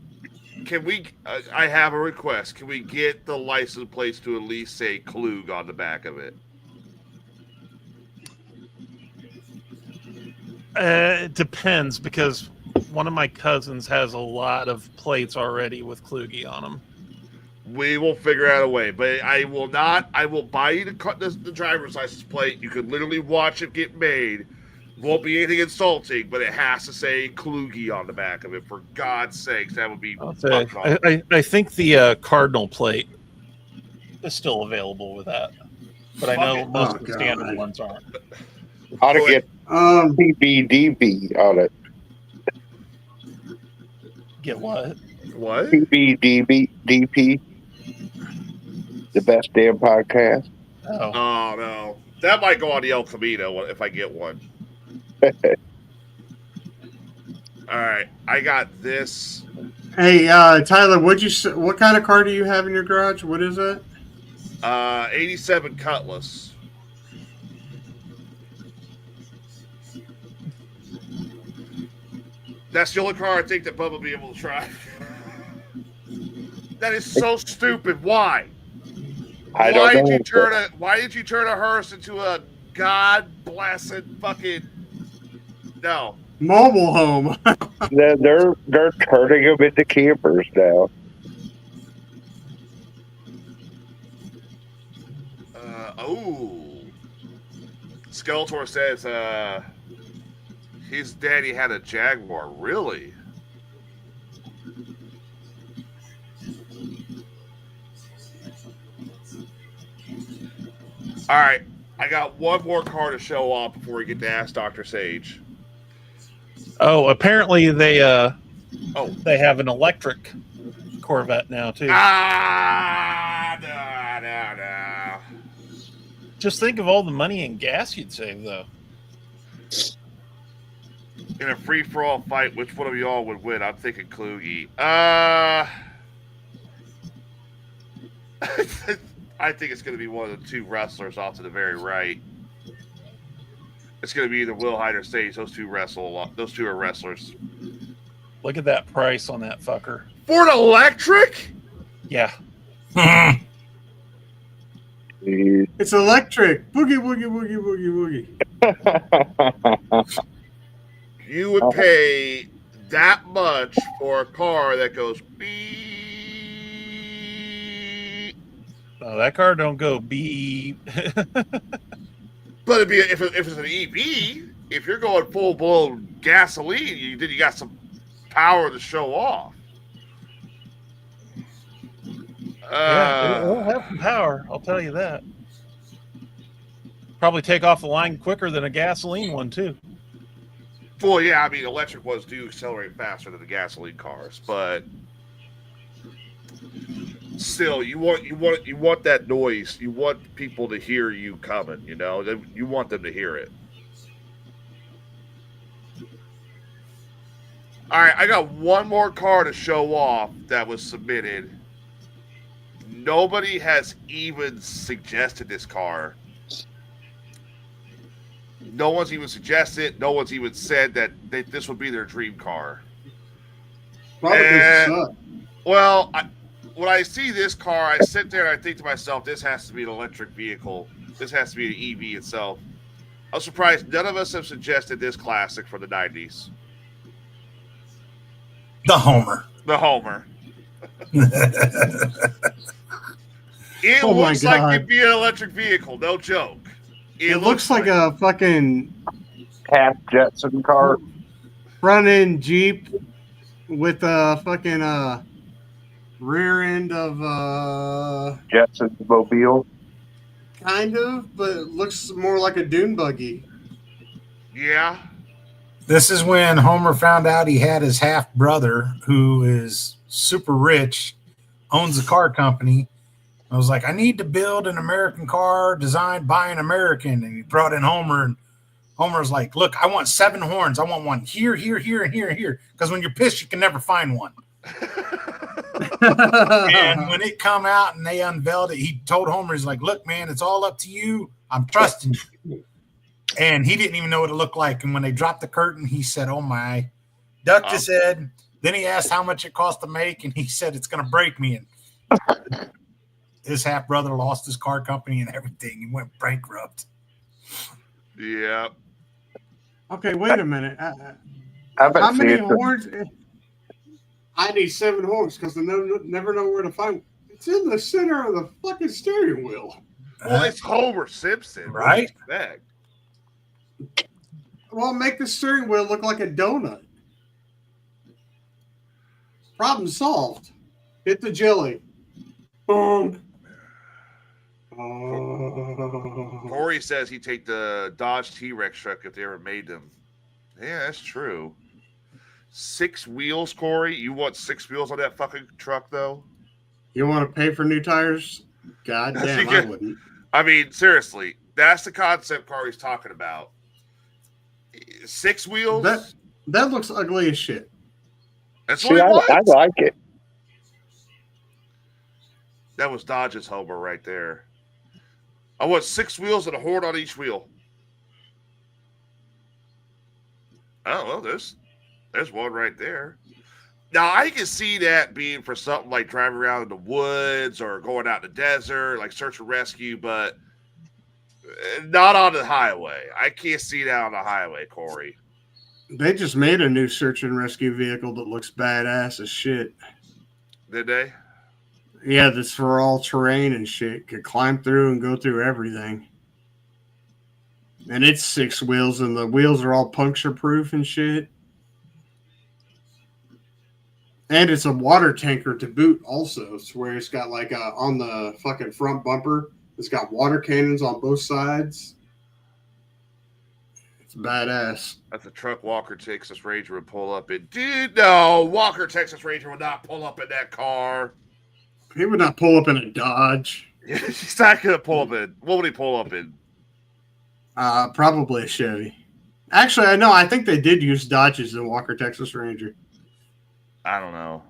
can we? I have a request. Can we get the license plates to at least say Klug on the back of it? It depends because one of my cousins has a lot of plates already with Kluge on them. We will figure out a way, but I will not. I will buy you the driver's license plate. You can literally watch it get made. Won't be anything insulting, but it has to say Kluge on the back of it. For God's sakes, that would be. I think the Cardinal plate is still available with that, but I know most of the standard ones aren't. How to get PBDB on it? Get what? What? PBDP. The best damn podcast. Oh no, that might go on the El Camino if I get one. All right, I got this. Hey, Tyler, what kind of car do you have in your garage? What is it? 87 Cutlass. That's the only car I think that Bubba will be able to try. That is so stupid. Why? Why did you turn a hearse into a god-blessed fucking... No. Mobile home. They're turning them into campers now. Skeletor says his daddy had a Jaguar. Really? All right. I got one more car to show off before we get to Ask Dr. Sage. Oh, apparently they have an electric Corvette now too. No. Just think of all the money and gas you'd save, though. In a free-for-all fight, which one of y'all would win? I'm thinking Kluge. I think it's going to be one of the two wrestlers off to the very right. It's going to be either Will Hyde or Sage. Those two wrestle a lot. Those two are wrestlers. Look at that price on that fucker. Ford Electric? Yeah. It's electric. Boogie, boogie, boogie, boogie, boogie. You would pay that much for a car that goes beep. No, that car don't go beep. But it'd be if it's an EV, if you're going full blown gasoline, you got some power to show off. Yeah, it'll have some power. I'll tell you that. Probably take off the line quicker than a gasoline one too. Well, yeah, I mean, electric ones do accelerate faster than the gasoline cars, but still, you want that noise. You want people to hear you coming. You know, you want them to hear it. All right, I got one more car to show off that was submitted. Nobody has even suggested this car. No one's even suggested. No one's even said that this would be their dream car. Well, when I see this car, I sit there and I think to myself, this has to be an electric vehicle. This has to be an EV itself. I'm surprised none of us have suggested this classic from the 90s. The Homer. The Homer. It looks like it'd be an electric vehicle. No joke. It looks like a fucking half Jetson car. Front end Jeep with a fucking rear end of Jetson Mobile. Kind of, but it looks more like a dune buggy. Yeah. This is when Homer found out he had his half brother, who is super rich, owns a car company. I was like, I need to build an American car designed by an American. And he brought in Homer, and Homer's like, look, I want 7 horns. I want one here, here, here, and here, and here. Because when you're pissed, you can never find one. And when it come out and they unveiled it, he told Homer, he's like, look, man, it's all up to you. I'm trusting you. And he didn't even know what it looked like. And when they dropped the curtain, he said, oh, my. Ducked his head. Then he asked how much it cost to make, and he said, it's going to break me. And his half brother lost his car company and everything. He went bankrupt. Yeah. Okay, wait a minute. How many horns? I need 7 horns because I never know where to find. It's in the center of the fucking steering wheel. Well, it's Homer Simpson, right? Well, make the steering wheel look like a donut. Problem solved. Hit the jelly. Boom. Corey says he'd take the Dodge T-Rex truck if they ever made them. Yeah, that's true. 6 wheels, Corey? You want 6 wheels on that fucking truck, though? You want to pay for new tires? God damn, I wouldn't. I mean, seriously, that's the concept car he's talking about. 6 wheels? That looks ugly as shit. That's what I like it. That was Dodge's Homer right there. I want 6 wheels and a horn on each wheel. Oh, well, there's one right there. Now, I can see that being for something like driving around in the woods or going out in the desert, like search and rescue, but not on the highway. I can't see that on the highway, Corey. They just made a new search and rescue vehicle that looks badass as shit. Did they? Yeah, that's for all terrain and shit. Could climb through and go through everything. And it's 6 wheels, and the wheels are all puncture proof and shit. And it's a water tanker to boot also. It's where it's got like on the fucking front bumper, it's got water cannons on both sides. It's badass. That's a truck Walker Texas Ranger would pull up in. Dude, no, Walker Texas Ranger would not pull up in that car. He would not pull up in a Dodge. He's not going to pull up in. What would he pull up in? Probably a Chevy. Actually, I know. I think they did use Dodges in Walker Texas Ranger. I don't know.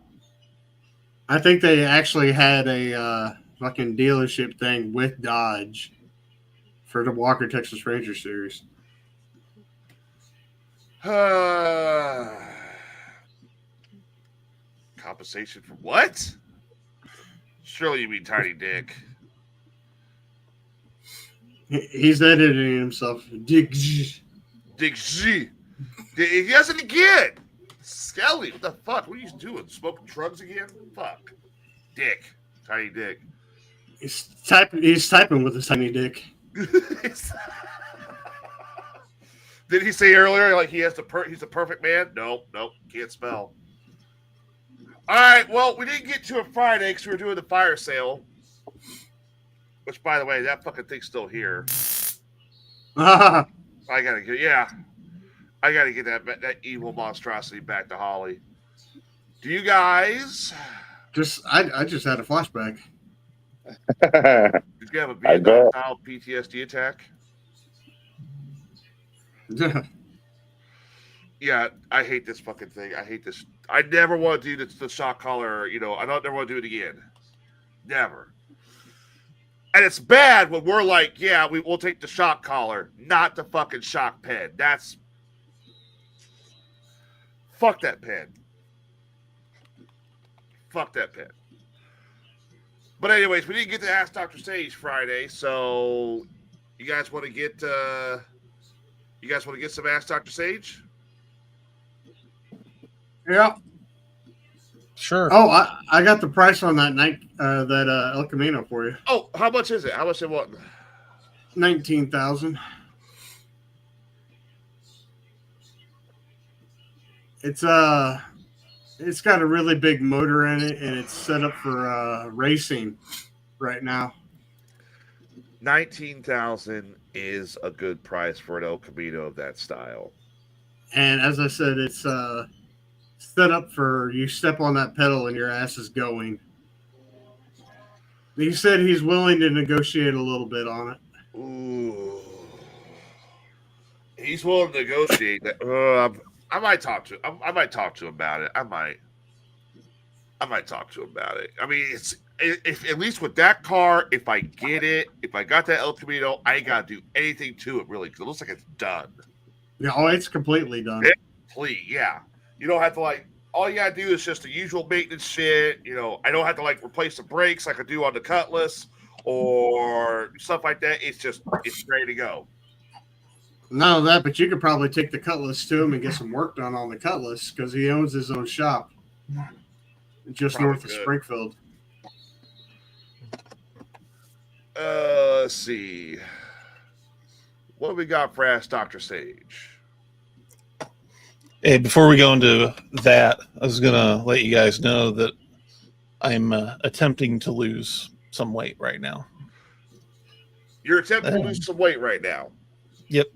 I think they actually had a fucking dealership thing with Dodge for the Walker Texas Ranger series. Compensation for what? Surely you mean Tiny Dick. He's editing himself. Dick G. Dick G. He has it again. Skelly, what the fuck? What are you doing? Smoking drugs again? Fuck. Dick. Tiny Dick. He's typing with his tiny dick. Did he say earlier like he's a perfect man? Nope, can't spell. All right, well, we didn't get to it Friday because we were doing the fire sale. Which, by the way, that fucking thing's still here. I gotta get that evil monstrosity back to Holly. Do you guys? I just had a flashback. Did you have a Vietnam-style PTSD attack? Yeah, I hate this fucking thing. I hate this. I never want to do the shock collar. I don't never want to do it again. Never. And it's bad when we're like, yeah, we'll take the shock collar, not the fucking shock pen. That's fuck that pen. Fuck that pen. But anyways, we didn't get to Ask Dr. Sage Friday, so you guys want to get some Ask Dr. Sage? Yeah. Sure. Oh, I got the price on that El Camino for you. Oh, how much is it? How much they want? 19,000. It's got a really big motor in it, and it's set up for racing right now. 19,000 is a good price for an El Camino of that style. And as I said, it's set up for you step on that pedal and your ass is going. He said he's willing to negotiate a little bit on it. Ooh. He's willing to negotiate that. I might talk to him. I might talk to him about it. I might talk to him about it. I mean, if at least with that car, if I get it, if I got that El Camino, I ain't got to do anything to it, really, because it looks like it's done. Yeah, it's completely done. Yeah. You don't have to, all you got to do is just the usual maintenance shit. I don't have to, replace the brakes like I do on the Cutlass or stuff like that. It's ready to go. None of that, but you could probably take the Cutlass to him and get some work done on the Cutlass because he owns his own shop just Probably north of good. Springfield. Let's see. What do we got for Ask Dr. Sage? Hey, before we go into that, I was going to let you guys know that I'm attempting to lose some weight right now. You're attempting to lose some weight right now. Yep.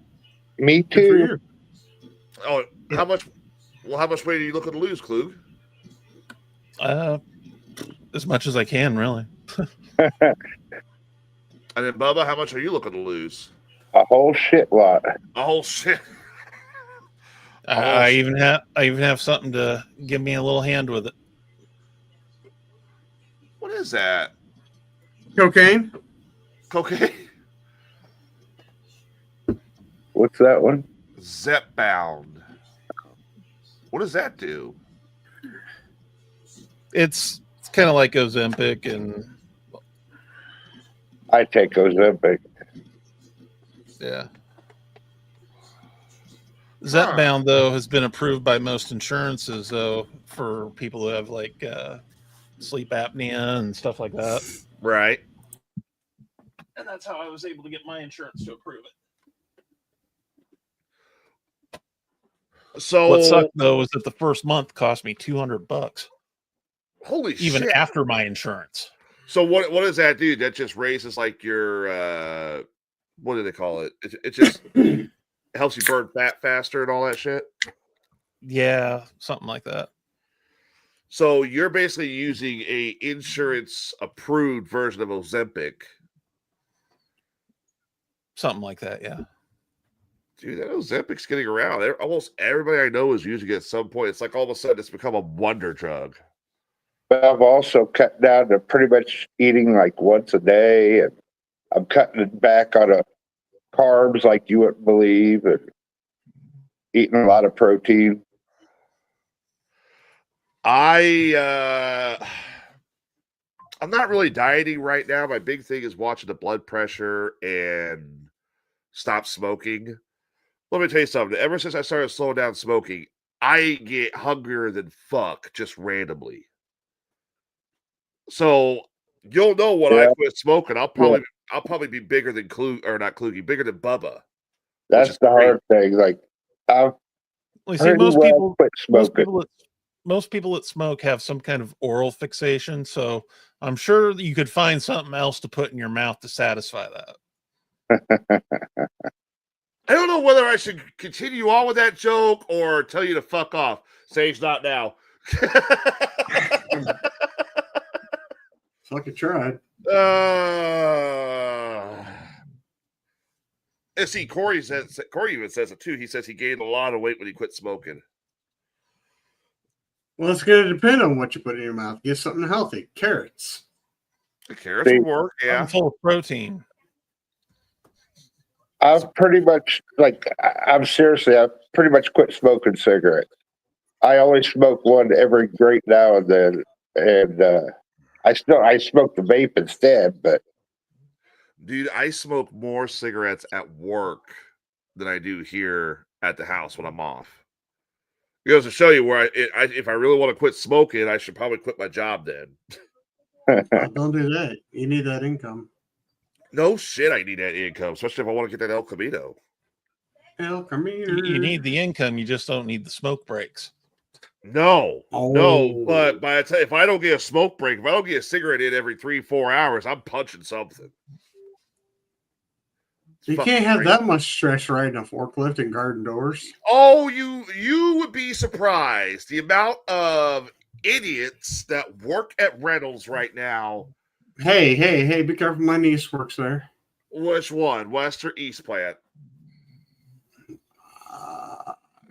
Me too. Oh, how much? Well, how much weight are you looking to lose, Klug? As much as I can, really. And then Bubba, how much are you looking to lose? A whole shit lot. A whole shit. I even have something to give me a little hand with it. What is that? Cocaine? Cocaine? What's that one? Zepbound. What does that do? It's kind of like Ozempic, and I take Ozempic. yeah. Zepbound, though, has been approved by most insurances, though, for people who have sleep apnea and stuff like that. Right. And that's how I was able to get my insurance to approve it. So what sucked though was that the first month cost me $200. Holy shit! Even after my insurance. So what does that do? That just raises your what do they call it? It just helps you burn fat faster and all that shit. Yeah, something like that. So you're basically using a insurance approved version of Ozempic. Something like that, yeah. Dude, that Ozempic's getting around. Almost everybody I know is using it at some point. It's like all of a sudden it's become a wonder drug. But I've also cut down to pretty much eating like once a day, and I'm cutting back on carbs like you wouldn't believe, and eating a lot of protein. I'm not really dieting right now. My big thing is watching the blood pressure and stop smoking. Let me tell you something. Ever since I started slowing down smoking, I get hungrier than fuck just randomly. So you'll know when I quit smoking. I'll probably be bigger than bigger than Bubba. That's the hard thing. Like most people that smoke have some kind of oral fixation, so I'm sure that you could find something else to put in your mouth to satisfy that. I don't know whether I should continue on with that joke or tell you to fuck off. Sage, not now. Fucking tried. And see, Corey even says it too. He says he gained a lot of weight when he quit smoking. Well, it's going to depend on what you put in your mouth. Get something healthy. Carrots. The carrots will work, yeah. I'm full of protein. I've pretty much I've pretty much quit smoking cigarettes. I only smoke one every great now and then, and I smoke the vape instead. But dude, I smoke more cigarettes at work than I do here at the house when I'm off. It goes to show you where if I really want to quit smoking, I should probably quit my job then. Don't do that. You need that income. No shit, I need that income, especially if I want to get that El Camino. El Camino. You need the income, you just don't need the smoke breaks. No, but by the time, if I don't get a smoke break, if I don't get a cigarette in every 3-4 hours, I'm punching something. You can't have that much stress riding a forklift and garden doors. Oh, you would be surprised the amount of idiots that work at Reynolds right now. Hey, be careful. My niece works there. Which one? West or East plant?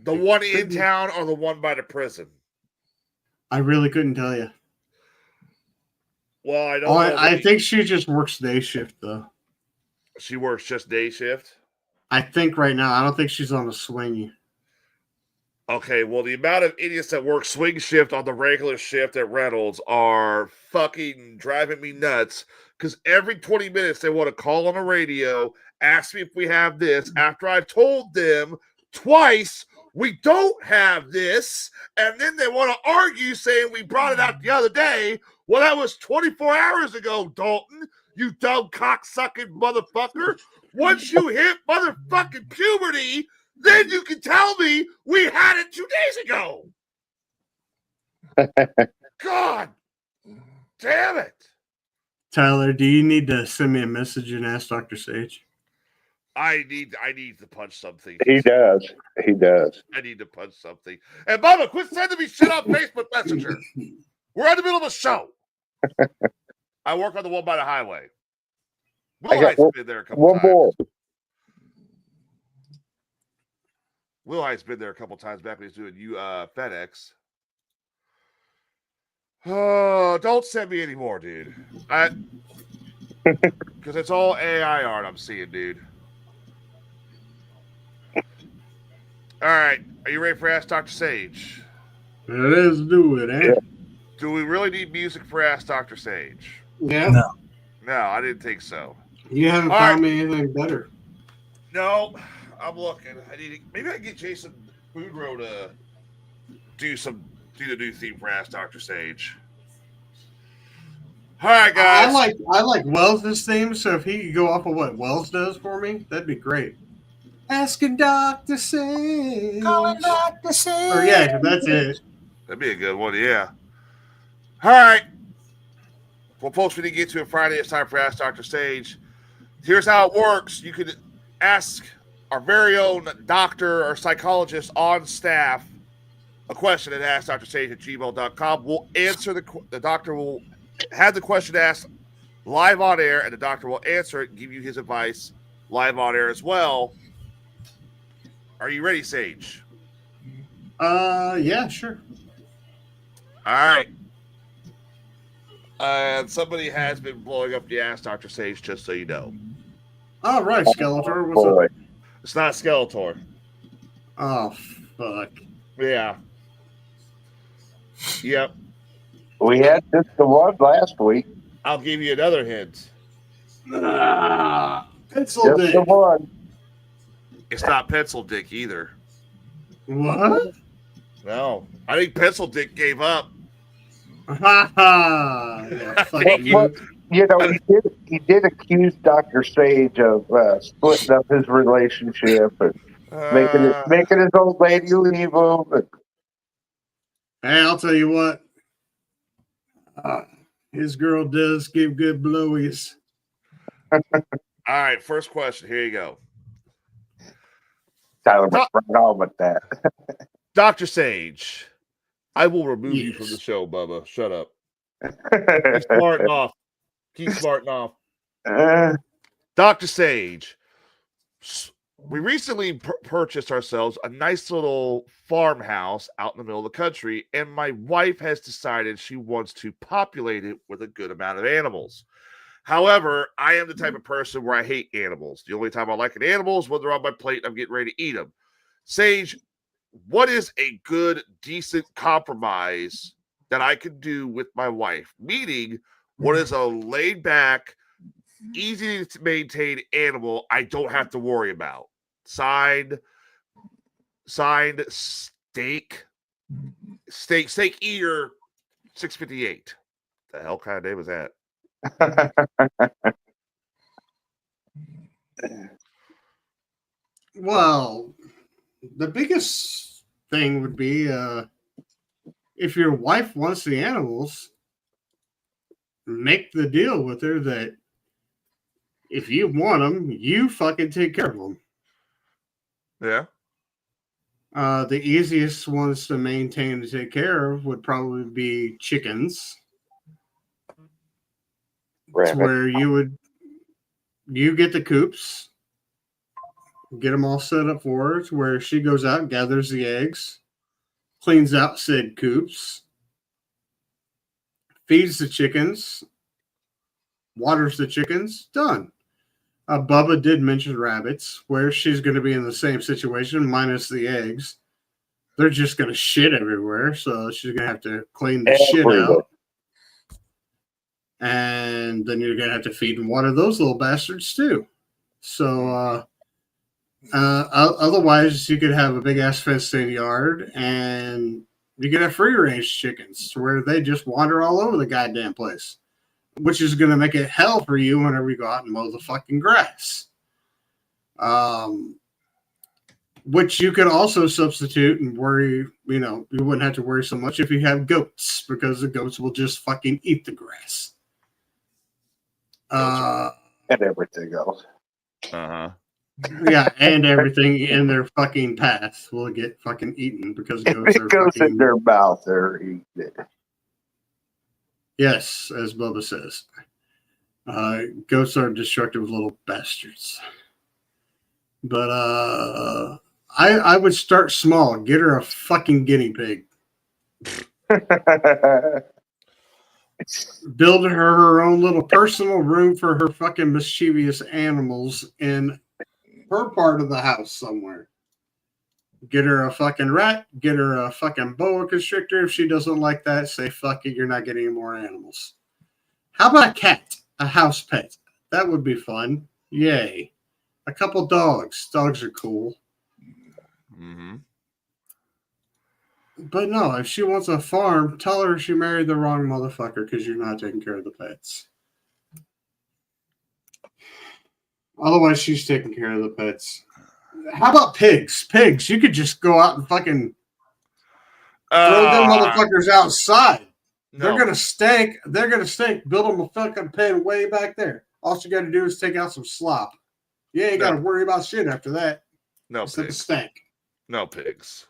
The one in town or the one by the prison? I really couldn't tell you. Well, I don't know. I think she just works day shift, though. She works just day shift? I think right now. I don't think she's on a swing. Okay, well, the amount of idiots that work swing shift on the regular shift at Reynolds are fucking driving me nuts because every 20 minutes they want to call on the radio, ask me if we have this after I've told them twice we don't have this, and then they want to argue saying we brought it out the other day. Well, that was 24 hours ago, Dalton, you dumb cocksucking motherfucker. Once you hit motherfucking puberty, then you can tell me we had it 2 days ago. God damn it. Tyler, do you need to send me a message and ask Dr. Sage? I need to punch something. He does. I need to punch something. And Bubba, quit sending me shit on Facebook Messenger. We're in the middle of a show. I work on the one by the highway. Will been there a couple times. More. Will Height's been there a couple times back when he's doing FedEx. Oh, don't send me anymore, dude. Because it's all AI art I'm seeing, dude. All right, are you ready for Ask Dr. Sage? Let's do it, eh? Yeah. Do we really need music for Ask Dr. Sage? Yeah. No, I didn't think so. You haven't found me anything better. No, I'm looking. Maybe I can get Jason Boudreaux to do the new theme for Ask Dr. Sage. All right, guys. I like Wells' theme, so if he could go off of what Wells does for me, that'd be great. Asking Dr. Sage. Calling Dr. Sage. Or yeah, that's it. That'd be a good one, yeah. All right. Well, folks, we didn't get to it Friday. It's time for Ask Dr. Sage. Here's how it works. You could ask our very own doctor or psychologist on staff a question at AskDrSage@gmail.com. We'll answer the doctor will have the question asked live on air, and the doctor will answer it and give you his advice live on air as well. Are you ready, Sage? Yeah, sure. All right. Somebody has been blowing up the ass, Dr. Sage, just so you know. All right, Skeletor. What's up? It's not Skeletor. Oh, fuck. Yeah. Yep. We had just the one last week. I'll give you another hint. Pencil Just Dick. the one. It's not Pencil Dick either. What? No. I think Pencil Dick gave up. Ha ha. Yeah, fuck Well, you. You know, he did accuse Dr. Sage of splitting up his relationship and making his old lady leave him. Hey, I'll tell you what. His girl does give good blowies. All right, first question. Here you go. Tyler went right on with that. Dr. Sage, I will remove you from the show, Bubba. Shut up. Keep smarting off. Keep smarting off. Dr. Sage, we recently purchased ourselves a nice little farmhouse out in the middle of the country, and my wife has decided she wants to populate it with a good amount of animals. However, I am the type of person where I hate animals. The only time I like an animal is when they're on my plate and I'm getting ready to eat them. Sage, what is a good, decent compromise that I could do with my wife? Meaning, what is a laid back, easy to maintain animal I don't have to worry about? Signed steak eater 658. The hell kind of name was that? Well, the biggest thing would be if your wife wants the animals, make the deal with her that if you want them, you fucking take care of them. Yeah. The easiest ones to maintain and take care of would probably be chickens. It's where you get the coops, get them all set up for her, to where she goes out and gathers the eggs, cleans out said coops, feeds the chickens, waters the chickens, done. Bubba did mention rabbits, where she's going to be in the same situation, minus the eggs. They're just going to shit everywhere, so she's going to have to clean the shit out. And then you're going to have to feed and water those little bastards, too. So, otherwise, you could have a big-ass fenced-in yard, and you could have free-range chickens, where they just wander all over the goddamn place, which is going to make it hell for you whenever you go out and mow the fucking grass. Which you could also substitute and worry, you wouldn't have to worry so much if you have goats, because the goats will just fucking eat the grass. And everything else. Uh-huh. Yeah, and everything in their fucking path will get fucking eaten because goats it goes in their mouth. They're eating it. Yes, as Bubba says. Goats are destructive little bastards. But I would start small. Get her a fucking guinea pig. Build her own little personal room for her fucking mischievous animals in her part of the house somewhere. Get her a fucking rat. Get her a fucking boa constrictor. If she doesn't like that, say, fuck it, you're not getting any more animals. How about a cat? A house pet. That would be fun. Yay. A couple dogs. Dogs are cool. Mm-hmm. But no, if she wants a farm, tell her she married the wrong motherfucker because you're not taking care of the pets. Otherwise, she's taking care of the pets. How about pigs? Pigs, you could just go out and fucking throw them motherfuckers outside. No. They're gonna stink. They're gonna stink. Build them a fucking pen way back there. All you got to do is take out some slop. You ain't got to worry about shit after that. No except pigs. The stank. No pigs.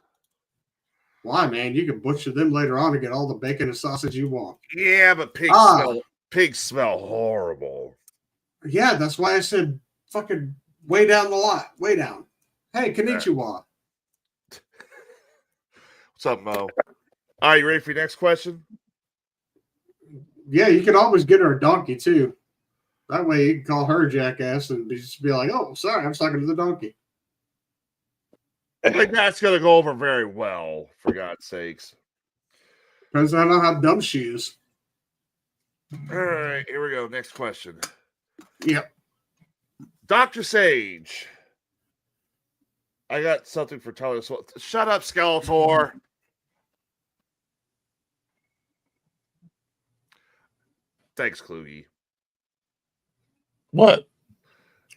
Why, man? You can butcher them later on to get all the bacon and sausage you want. Yeah, but pigs smell horrible. Yeah, that's why I said fucking way down the lot. Way down. Hey, konnichiwa. What's up, Mo? All right, you ready for your next question? Yeah, you can always get her a donkey too. That way you can call her a jackass and just be like, "Oh, sorry, I'm talking to the donkey." I think that's going to go over very well, for God's sakes. Depends on how dumb she is. All right, here we go. Next question. Yep. Dr. Sage. I got something for Tyler. Shut up, Skeletor. Thanks, Kluge. What?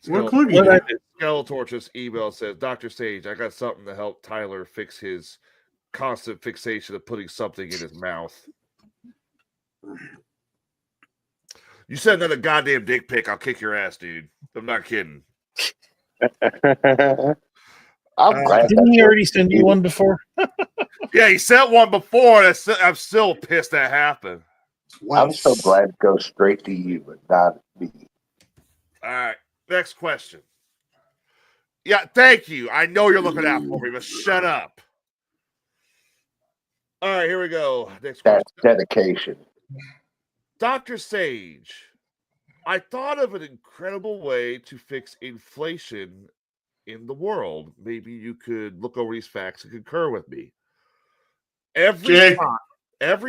Skeletor just email says, Dr. Sage, I got something to help Tyler fix his constant fixation of putting something in his mouth. You send another goddamn dick pic, I'll kick your ass, dude. I'm not kidding. I'm glad. Didn't he already send you one before? Yeah, he sent one before. I'm still pissed that happened. I'm so glad it goes straight to you, but not me. All right, next question. Yeah, thank you. I know you're looking out for me, but shut up. All right, here we go. Next question. That's dedication. Dr. Sage, I thought of an incredible way to fix inflation in the world. Maybe you could look over these facts and concur with me. Every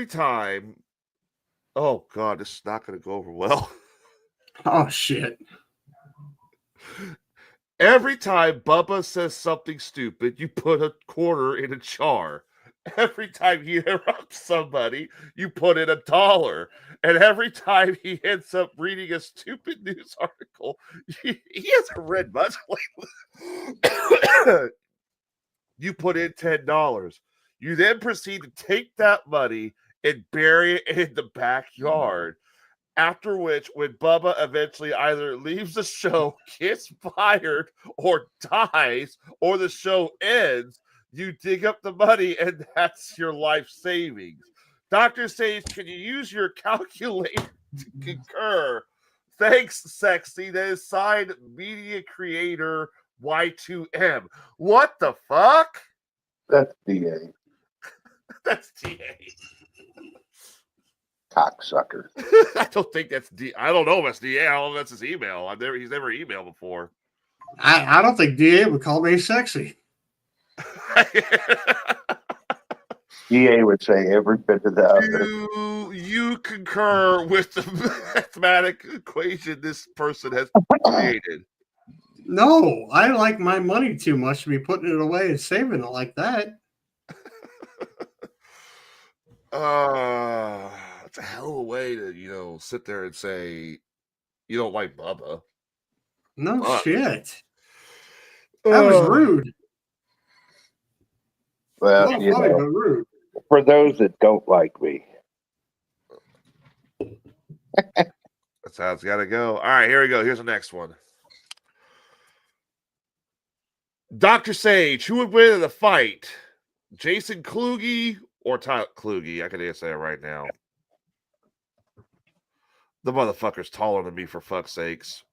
time. Oh, God, this is not going to go over well. Oh, shit. Every time Bubba says something stupid, you put a quarter in a jar. Every time he interrupts somebody, you put in $1. And every time he ends up reading a stupid news article, he hasn't read much lately. You put in $10. You then proceed to take that money and bury it in the backyard. After which, when Bubba eventually either leaves the show, gets fired, or dies, or the show ends, you dig up the money, and that's your life savings. Dr. Sage, can you use your calculator to concur? Thanks, Sexy. That is signed media creator Y2M. What the fuck? That's DA. That's DA. Cocksucker. I don't think that's D. I don't know if that's DA. I don't know if that's his email. He's never emailed before. I don't think DA would call me sexy. DA would say every bit of the other. You concur with the mathematic equation this person has created. No, I like my money too much to be putting it away and saving it like that. That's a hell of a way to, sit there and say you don't like Bubba. No shit. That was rude. Well, funny, but rude. For those that don't like me. That's how it's got to go. All right, here we go. Here's the next one. Dr. Sage, who would win in a fight? Jason Kluge or Tyler Kluge? I can answer that right now. The motherfucker's taller than me, for fuck's sakes.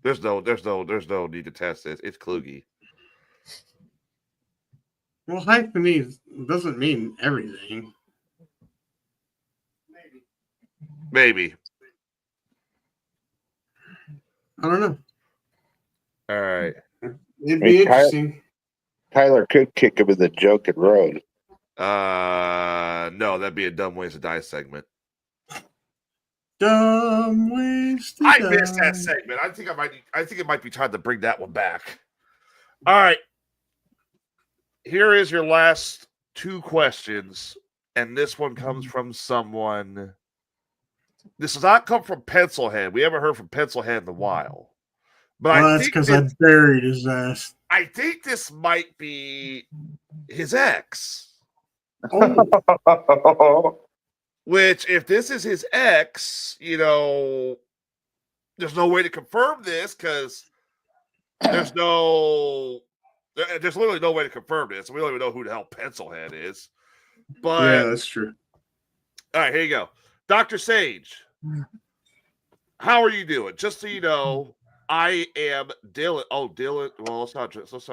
There's no need to test this. It's Kluge. Well, height to me doesn't mean everything. Maybe. I don't know. All right. It'd be interesting. Tyler could kick him in the joke and road. No, that'd be a Dumb Ways to Die segment. Dumb Ways to Die. I missed that segment. I think it might be time to bring that one back. All right. Here is your last two questions, and this one comes from someone. This does not come from Pencilhead. We haven't heard from Pencilhead in a while. But that's because I buried his ass. I think this might be his ex. Oh. Which, if this is his ex, there's no way to confirm this because there's literally no way to confirm this. We don't even know who the hell Pencilhead is. But yeah, that's true. All right, here you go. Dr. Sage, how are you doing? Just so you know, I am Dylan. Oh, Dylan. Well, let's not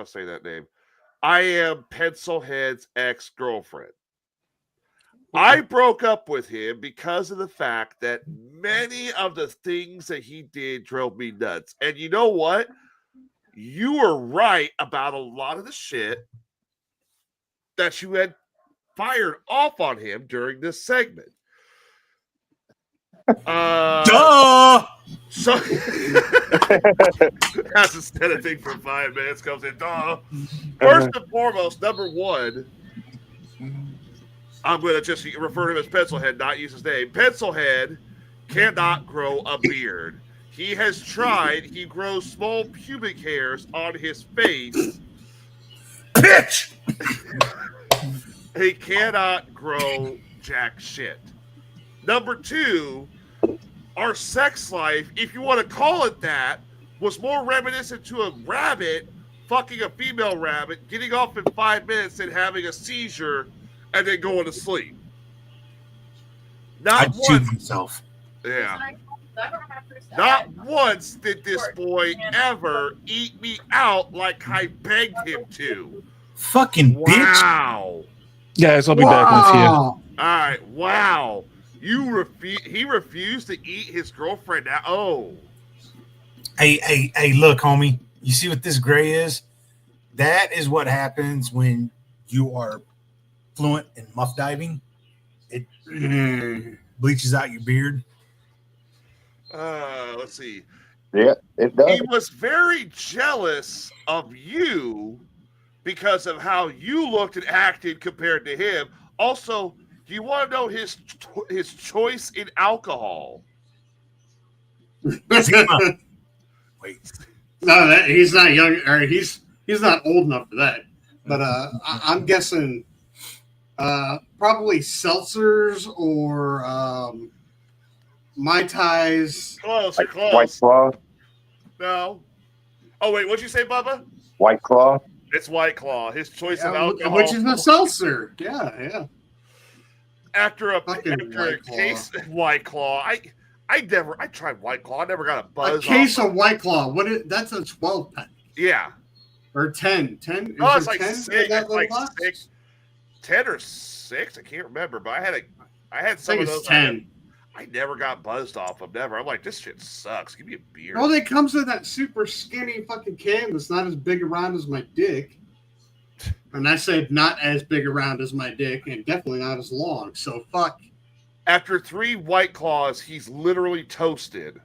say that name. I am Pencilhead's ex-girlfriend. I broke up with him because of the fact that many of the things that he did drove me nuts. And you know what? You were right about a lot of the shit that you had fired off on him during this segment. Duh! So that's instead of thing for 5 minutes comes in. Duh. First and foremost, number one, I'm going to just refer to him as Pencilhead, not use his name. Pencilhead cannot grow a beard. He has tried. He grows small pubic hairs on his face. Bitch! He cannot grow jack shit. Number two, our sex life, if you want to call it that, was more reminiscent to a rabbit fucking a female rabbit, getting off in 5 minutes and having a seizure and then going to sleep. Not I'd once. shoot himself. Yeah. Not once did this boy ever eat me out like I begged him to. Fucking bitch. Wow. Guys, I'll be back in a few. All right. Wow. He refused to eat his girlfriend out. Oh. Hey, look, homie. You see what this gray is? That is what happens when you are fluent in muff diving. It bleaches out your beard. Let's see. Yeah, it does. He was very jealous of you because of how you looked and acted compared to him. Also, do you want to know his choice in alcohol? Wait. No, he's not young, or he's not old enough for that. But I'm guessing probably seltzers or Mai Tais. Close. White Claw. No. Oh wait, what'd you say, Bubba? White Claw. It's White Claw. His choice of alcohol, which is a seltzer. Yeah. After a White case of White Claw, I tried White Claw. I never got a buzz. A case of White Claw. That's a 12-pack. Yeah. Or 10. 10? No, it's like 10? 6. It's like 6. 10 or 6. I can't remember, but I had some of those. 10. I never got buzzed off them. Never. I'm like, this shit sucks. Give me a beer. Well, it comes in that super skinny fucking can that's not as big around as my dick. And I said not as big around as my dick and definitely not as long. So fuck. After 3 White Claws, he's literally toasted.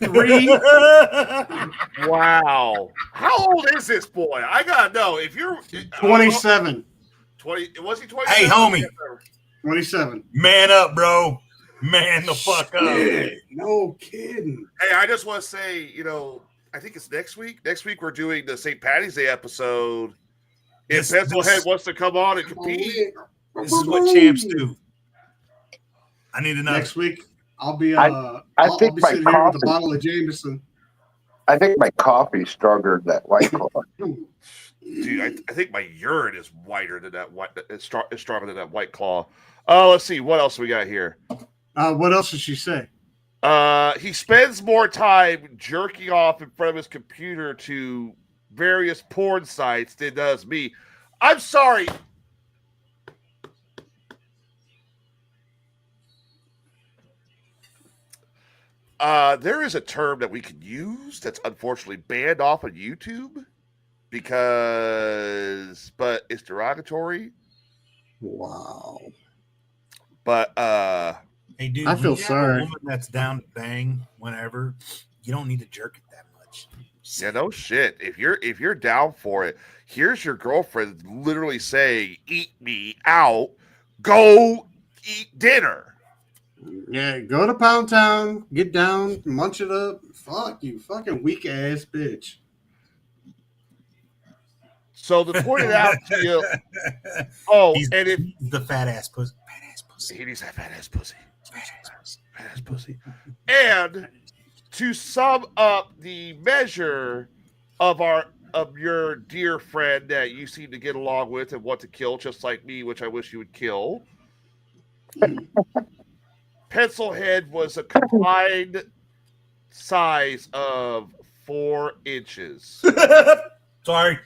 3? Wow. How old is this boy? I gotta know. If you're 27. 20, was he 27? Hey, homie. 27. Man up, bro. Man the fuck up. No kidding. Hey, I just want to say, I think it's next week. Next week we're doing the St. Patty's Day episode. If Pencilhead wants to come on and compete. This is what champs do. I need to know. Next week, I'll be I I'll think be my sitting here with a coffee- bottle of Jameson. I think my coffee's stronger than that White Claw. Dude, I think my urine is whiter than that white. It's stronger than that White Claw. Let's see what else we got here. What else did she say? He spends more time jerking off in front of his computer to various porn sites than does me. I'm sorry. There is a term that we can use that's unfortunately banned off of YouTube but it's derogatory. Wow. But hey, dude, I feel when you have sorry. a woman that's down to bang whenever, you don't need to jerk it that much. yeah, no shit. If you're down for it, here's your girlfriend literally saying, "Eat me out. Go eat dinner." Yeah, go to Pound Town, get down, munch it up. Fuck you, fucking weak ass bitch. So to point it out to you, oh, He's and if the fat ass pussy. he needs that fat ass pussy. Fat ass pussy. And to sum up the measure of your dear friend that you seem to get along with and want to kill, just like me, which I wish you would kill. Pencilhead was a combined size of 4 inches. Sorry.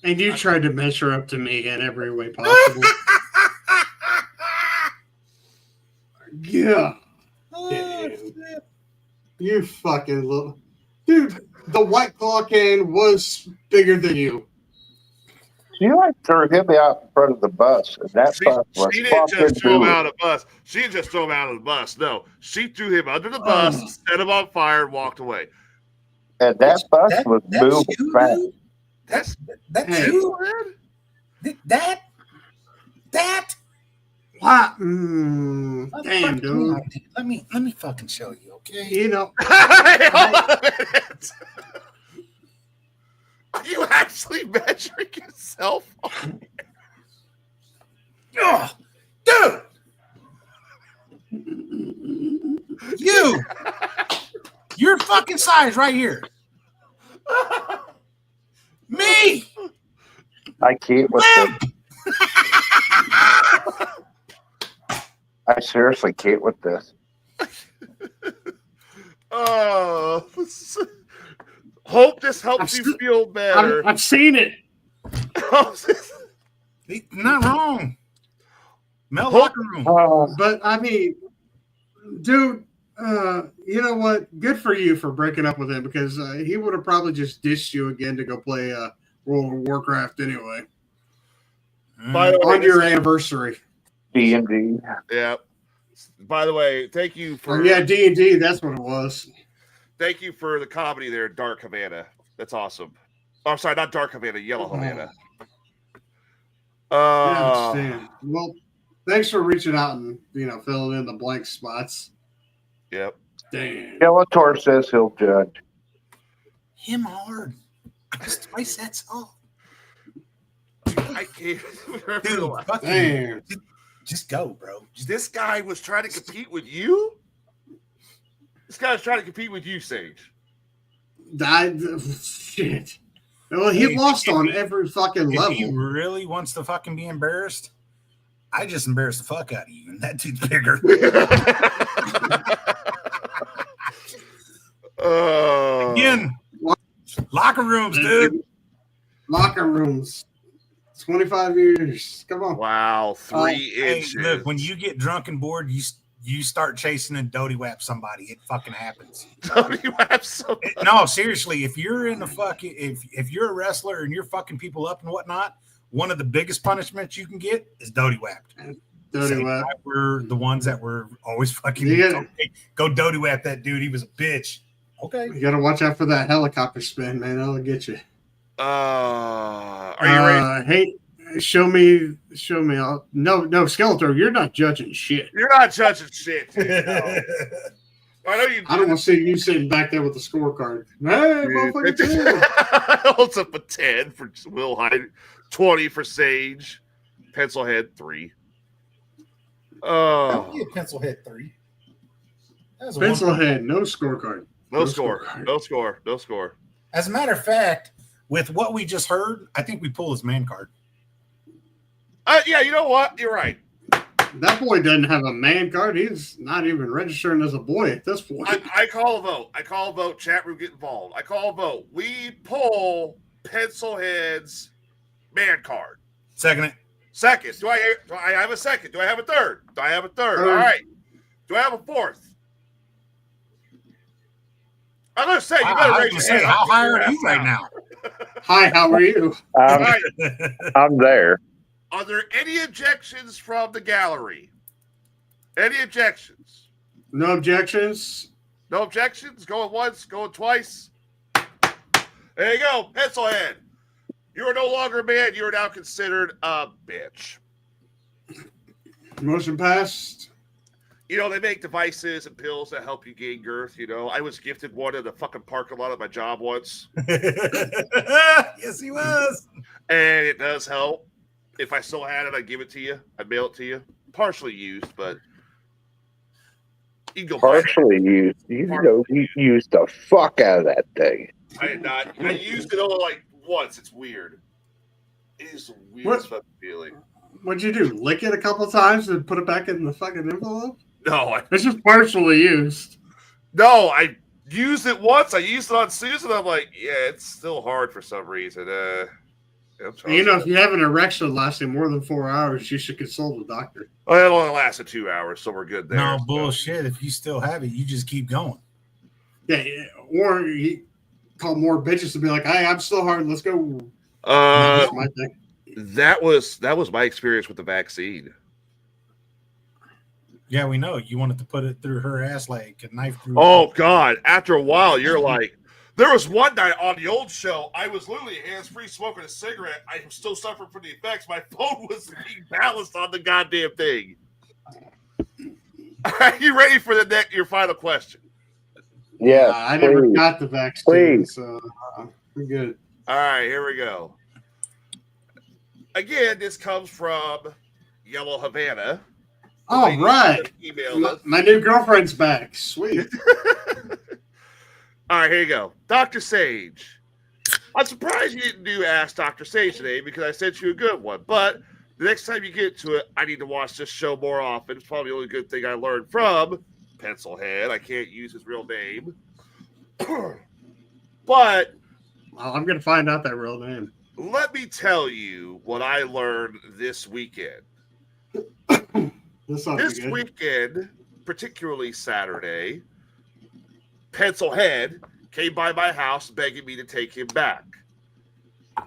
And you tried to measure up to me in every way possible. Yeah. You fucking little dude. The White Claw can was bigger than you. She like threw him out in front of the bus, and that bus was she didn't fucking just throw him doing. out of the bus. She didn't just throw him out of the bus. No, she threw him under the bus, set him on fire, and walked away. And that bus was moving you, fast. dude? That's Hey. you. That. What? Damn, dude. Let me fucking show you, okay? You know, Hold on a minute. Are you actually measuring yourself? Oh, dude. Your fucking size right here. Me. I can't with this. I seriously can't with this. Oh, hope this helps you feel better. I've seen it. Not wrong. Mel locker room. But I mean, dude, you know what? Good for you for breaking up with him because he would have probably just dished you again to go play World of Warcraft anyway. By the way, On your anniversary. D&D. Yeah. By the way, thank you for D&D. That's what it was. Thank you for the comedy there, Dark Havana. That's awesome. Oh, I'm sorry, not Dark Havana, Yellow Havana. I understand. Well, thanks for reaching out and filling in the blank spots. Yep. Damn. Skeletor says he'll judge. Him hard. Twice that's all. I can't. Dude, Damn. just go, bro. This guy was trying to compete with you? This guy was trying to compete with you, Sage. Shit. Well, he lost on every fucking level. If he really wants to fucking be embarrassed, I just embarrassed the fuck out of you, and that dude's bigger. Again, locker rooms, dude. Locker rooms. 25 years. Come on. Wow, 3 inches. Hey, look, when you get drunk and bored, you start chasing and doty whap somebody. It fucking happens. Doty whap somebody? No, seriously. If you're in a fucking if you're a wrestler and you're fucking people up and whatnot, one of the biggest punishments you can get is doty whapped. Doty whap. We're the ones that were always fucking go doty whap that dude. He was a bitch. Okay. You gotta watch out for that helicopter spin, man. That'll get you. Are you ready? Hey, show me. No, Skeletor, you're not judging shit. You're not judging shit. Dude, no. I know you. I don't want to see you sitting back there with the scorecard. Hey, motherfucker, holds up a 10 for Will Hyde, 20 for Sage, Pencilhead 3. Don't be a Pencilhead 3. Pencilhead, no scorecard. No score. As a matter of fact, with what we just heard, I think we pull his man card. Yeah, you know what? You're right. That boy doesn't have a man card. He's not even registering as a boy at this point. I call a vote. Chat room, get involved. I call a vote. We pull Pencilhead's man card. Second. Do I have a second? Do I have a third? All right. Do I have a fourth? I'm going to say, you better raise your hand. How high are you right now? Hi, how are you? I'm there. Are there any objections from the gallery? Any objections? No objections. No objections? Going once, going twice. There you go, Pencilhead. You are no longer a man. You are now considered a bitch. Motion passed. They make devices and pills that help you gain girth. I was gifted one in the fucking parking lot of my job once. Yes, he was. And it does help. If I still had it, I'd give it to you. I'd mail it to you. Partially used, but you can go partially used. You used the fuck out of that thing. I did not. I used it only like once. It's weird. It is the weirdest fucking feeling. What'd you do? Lick it a couple of times and put it back in the fucking envelope? No, it's just partially used. No, I used it once. I used it on Susan. I'm like, yeah, it's still hard for some reason. You know, if you have an erection lasting more than 4 hours, you should consult a doctor. Well, it only lasted 2 hours, so we're good there. No bullshit. If you still have it, you just keep going. Yeah, or you call more bitches to be like, "Hey, I'm still hard. Let's go." That my thing. That was my experience with the vaccine. Yeah, we know. You wanted to put it through her ass like a knife through. Oh God! After a while, you're like, there was one night on the old show, I was literally hands-free smoking a cigarette. I was still suffering from the effects. My phone was being balanced on the goddamn thing. Are you ready for your final question? Yeah, I never got the vaccine, so we're good. All right, here we go. Again, this comes from Yellow Havana. All right. My new girlfriend's back. Sweet. All right, here you go. Dr. Sage. I'm surprised you didn't do Ask Dr. Sage today because I sent you a good one. But the next time you get to it, I need to watch this show more often. It's probably the only good thing I learned from Pencilhead. I can't use his real name. But well, I'm going to find out that real name. Let me tell you what I learned this weekend. This weekend, particularly Saturday, Pencilhead came by my house begging me to take him back.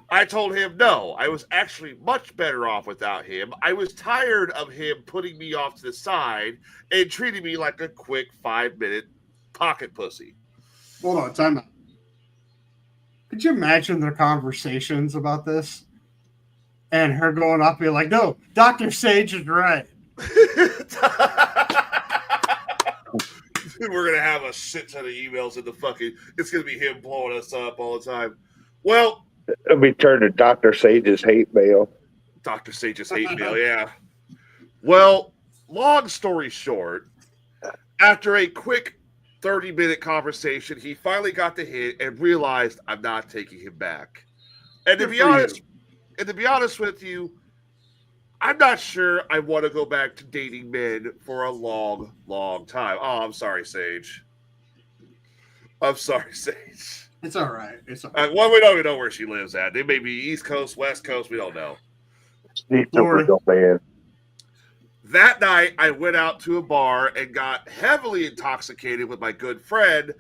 I told him no. I was actually much better off without him. I was tired of him putting me off to the side and treating me like a quick 5-minute pocket pussy. Hold on, time out. Could you imagine their conversations about this? And her going up being like, no, Dr. Sage is right. We're going to have a shit ton of emails in the fucking... It's going to be him blowing us up all the time. Well... It'll be turned to Dr. Sage's hate mail. Dr. Sage's hate mail, yeah. Well, long story short, after a quick 30-minute conversation, he finally got the hint and realized I'm not taking him back. And to be honest with you, I'm not sure I want to go back to dating men for a long, long time. Oh, I'm sorry, Sage. I'm sorry, Sage. It's all right. It's all right. Well, we don't even know where she lives at. They may be East Coast, West Coast. We don't know. That night, I went out to a bar and got heavily intoxicated with my good friend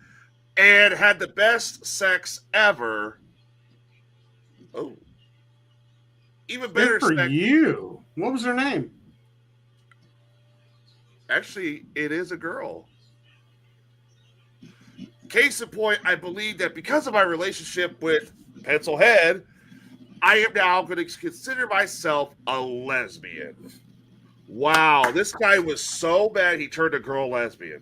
and had the best sex ever. Oh. Even better sex. For you. What was her name? Actually, it is a girl. Case in point, I believe that because of my relationship with Pencilhead, I am now going to consider myself a lesbian. Wow, this guy was so bad he turned a girl lesbian.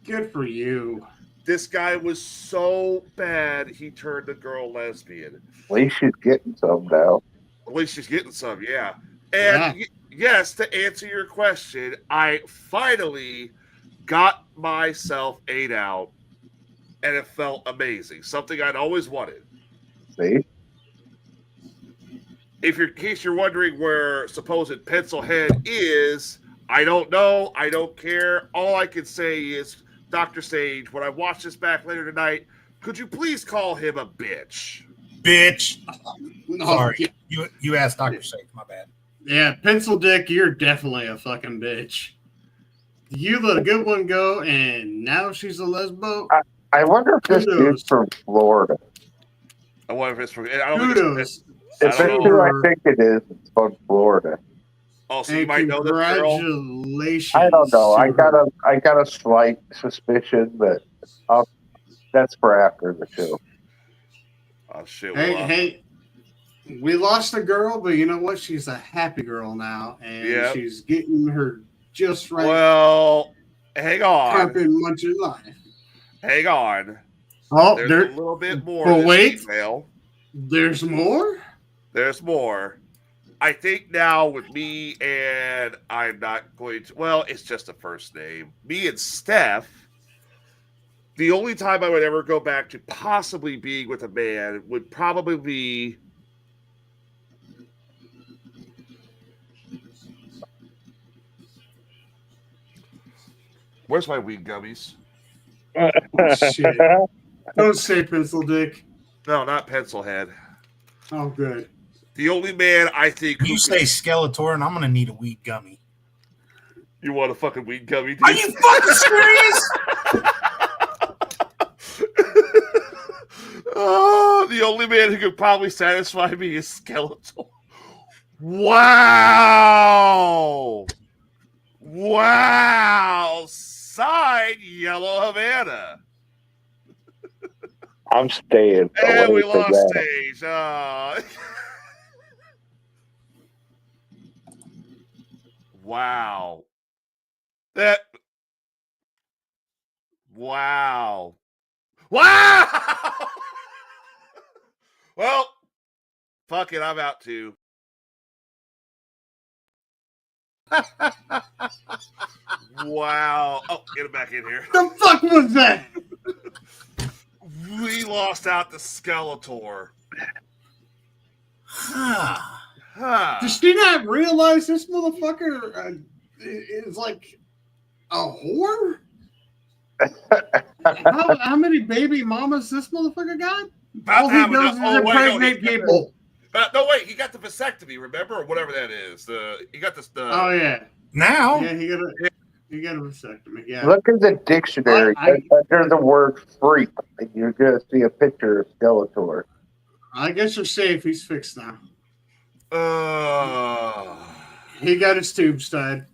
Good for you. This guy was so bad he turned a girl lesbian. At least she's getting some now. At least she's getting some, yeah. And yes, to answer your question, I finally got myself ate out. And it felt amazing. Something I'd always wanted. See? In case you're wondering where supposed Pencilhead is, I don't know. I don't care. All I can say is, Dr. Sage, when I watch this back later tonight, could you please call him a bitch? Bitch. Sorry. You asked Dr. Sage. My bad. Yeah, Pencil Dick, you're definitely a fucking bitch. You let a good one go, and now she's a lesbo. I wonder if this dude's from Florida. I wonder if it's from... I don't think it's... If it's who I think it is, it's from Florida. Oh, so you might know this girl? Congratulations. I don't know. I got a slight suspicion, but that's for after the show. Oh, shit. Hey, we lost a girl, but you know what? She's a happy girl now, and she's getting her just right. Well, hang on. Carpet much in life. Hang on. Oh, there's a little bit more. But wait, email. There's more? There's more. I think now with me and I'm not going to, well, it's just a first name. Me and Steph, the only time I would ever go back to possibly being with a man would probably be where's my weed gummies? Oh, shit. Don't say Pencil Dick. No, not Pencilhead. Oh, good. The only man I think You say Skeletor, and I'm gonna need a weed gummy. You want a fucking weed gummy? Dude? Are you fucking serious? Oh, the only man who could probably satisfy me is Skeletor. Wow. Wow. Side Yellow Havana. I'm staying. And we lost stage. Wow. Wow. Wow. Well, fuck it. I'm out too. Wow. Oh, get it back in here. The fuck was that? We lost out to Skeletor. Does she not realize this motherfucker is like a whore? how many baby mamas this motherfucker got? All he does is impregnate people. No, wait, he got the vasectomy, remember? Or whatever that is. He got this. Oh, yeah. Now? Yeah, he got a vasectomy, yeah. Look at the dictionary. Under the word freak, you're going to see a picture of Skeletor. I guess you're safe. He's fixed now. He got his tubes tied.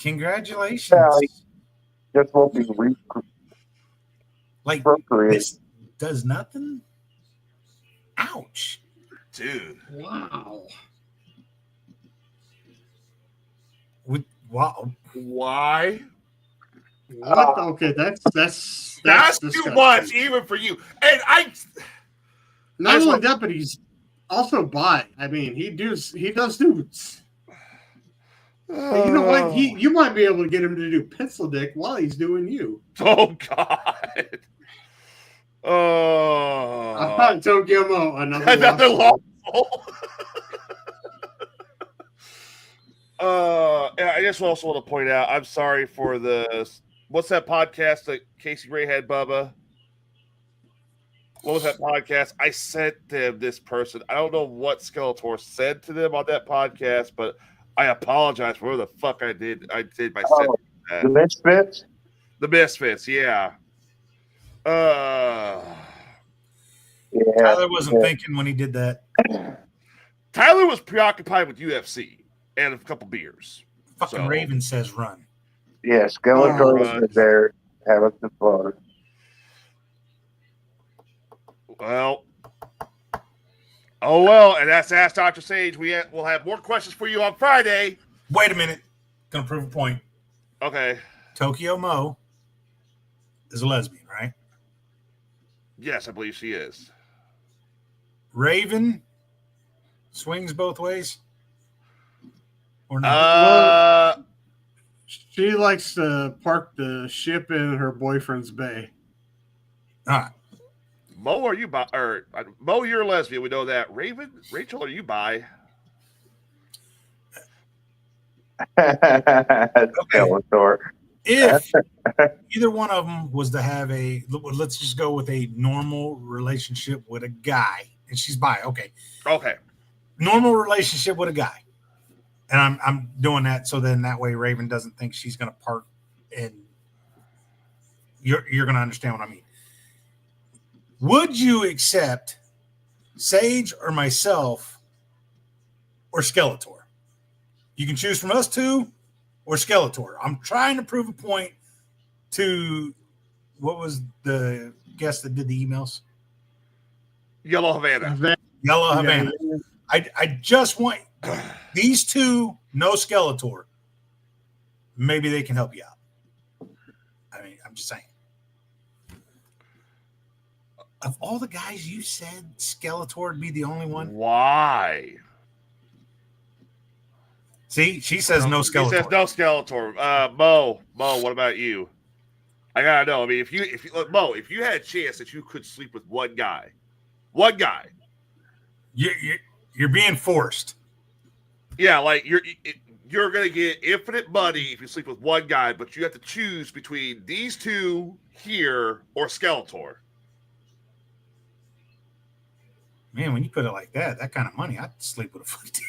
Congratulations. Just won't be like this does nothing. Ouch, dude! Wow. Wow. Why? What? Okay, that's too much, even for you. And not only that, but he's also bi. I mean, he does dudes. You know what? You might be able to get him to do pencil dick while he's doing you. Oh God! Oh, Tokyo Mo, another lost soul. I just also want to point out, I'm sorry for what's that podcast that Casey Ray had, Bubba? What was that podcast? I sent them this person. I don't know what Skeletor said to them on that podcast, but I apologize for whatever the fuck I did. I did by sending that. The Misfits? The Misfits, yeah. Tyler wasn't thinking when he did that. Tyler was preoccupied with UFC and a couple beers. Fucking Raven says run. Yeah, Skeletor is there having some fun. Well, and that's Ask Dr. Sage. We'll have more questions for you on Friday. Wait a minute. Gonna prove a point. Okay. Tokyo Mo is a lesbian, right? Yes, I believe she is. Raven swings both ways? Or not? She likes to park the ship in her boyfriend's bay. All right. Mo, are you bi? Or Mo, you're a lesbian. We know that. Rachel, are you bi? Skeletor. If either one of them was to have let's just go with a normal relationship with a guy, and she's bi. Okay. Normal relationship with a guy, and I'm doing that so then that way Raven doesn't think she's going to part, and you're going to understand what I mean. Would you accept Sage or myself or Skeletor? You can choose from us two or Skeletor. I'm trying to prove a point to what was the guest that did the emails? Yellow Havana. Yellow Havana. Yeah. I just want these two, no Skeletor. Maybe they can help you out. I mean, I'm just saying. Of all the guys you said, Skeletor would be the only one. Why? See, she says no Skeletor. She says no Skeletor. Mo, what about you? I gotta know. I mean, if you look, Mo, if you had a chance that you could sleep with one guy, you're being forced. Yeah, like you're gonna get infinite money if you sleep with one guy, but you have to choose between these two here or Skeletor. Man, when you put it like that, that kind of money, I'd sleep with a fucking.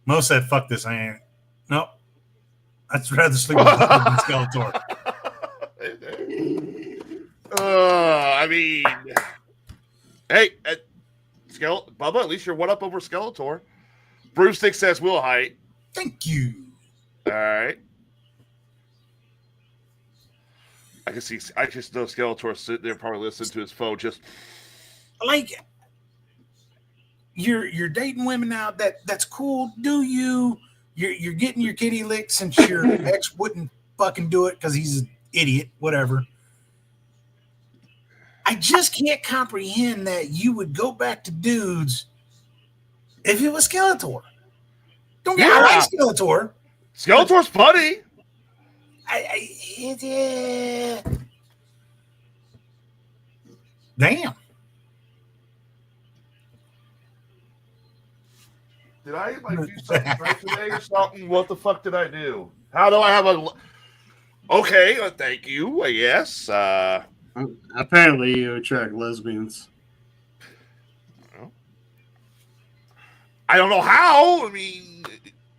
Most said, "Fuck this, I ain't." Nope. I'd rather sleep with Bubba than Skeletor. I mean, hey, Bubba, at least you're one up over Skeletor. Broomstick says Will Height. Thank you. All right. I just know Skeletor sitting there probably listening to his phone. Just like you're dating women now. That's cool. Do you? You're getting your kitty licked since your ex wouldn't fucking do it because he's an idiot. Whatever. I just can't comprehend that you would go back to dudes if it was Skeletor. Don't get I like Skeletor. Skeletor's funny. Damn. Did I do something right today or something? What the fuck did I do? How do I have a? Okay, thank you. Yes. Apparently, you attract lesbians. I don't know how. I mean,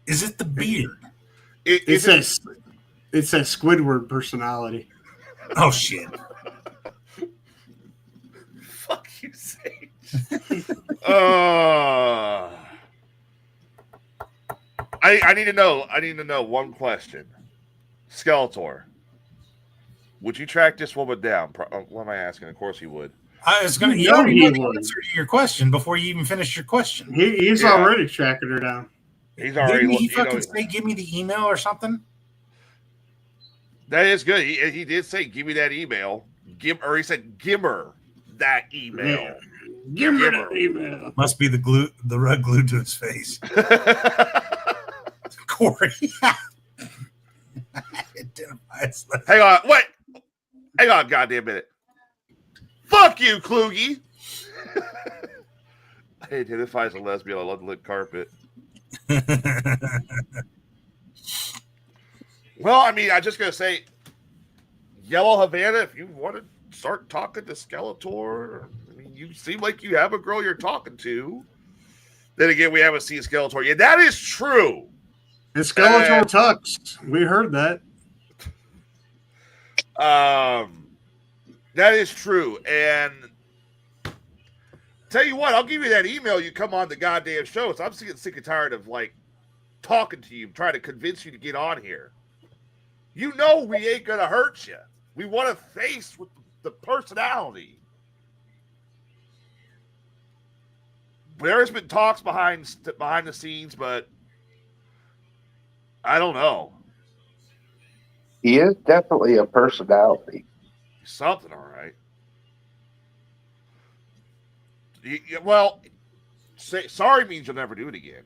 is it the beard? It's a Squidward personality. Oh shit! Fuck you, Sage. I need to know. I need to know one question. Skeletor, would you track this woman down? What am I asking? Of course he would. I was going to. You already know the answer to your question before you even finished your question. He's already tracking her down. He's already. Didn't he fucking say, "Give me the email" or something? That is good. He did say, "Give me that email." Or he said, "Give her that email." Yeah. Give her that email. Must be the rug glued to his face. Corey. Hang on, wait. Hang on, goddamn minute. Fuck you, Kluge. I identify as a lesbian. I love to lick carpet. Well, I mean, I'm just gonna say, Yellow Havana. If you want to start talking to Skeletor, I mean, you seem like you have a girl you're talking to. Then again, we haven't seen Skeletor. Yeah, that is true. And Skeletor tucks. We heard that. That is true. And tell you what, I'll give you that email. You come on the goddamn show. So I'm sick and tired of like talking to you, trying to convince you to get on here. You know we ain't gonna hurt you. We want a face with the personality. There's been talks behind the scenes, but I don't know. He is definitely a personality. Something, all right. Well, sorry means you'll never do it again.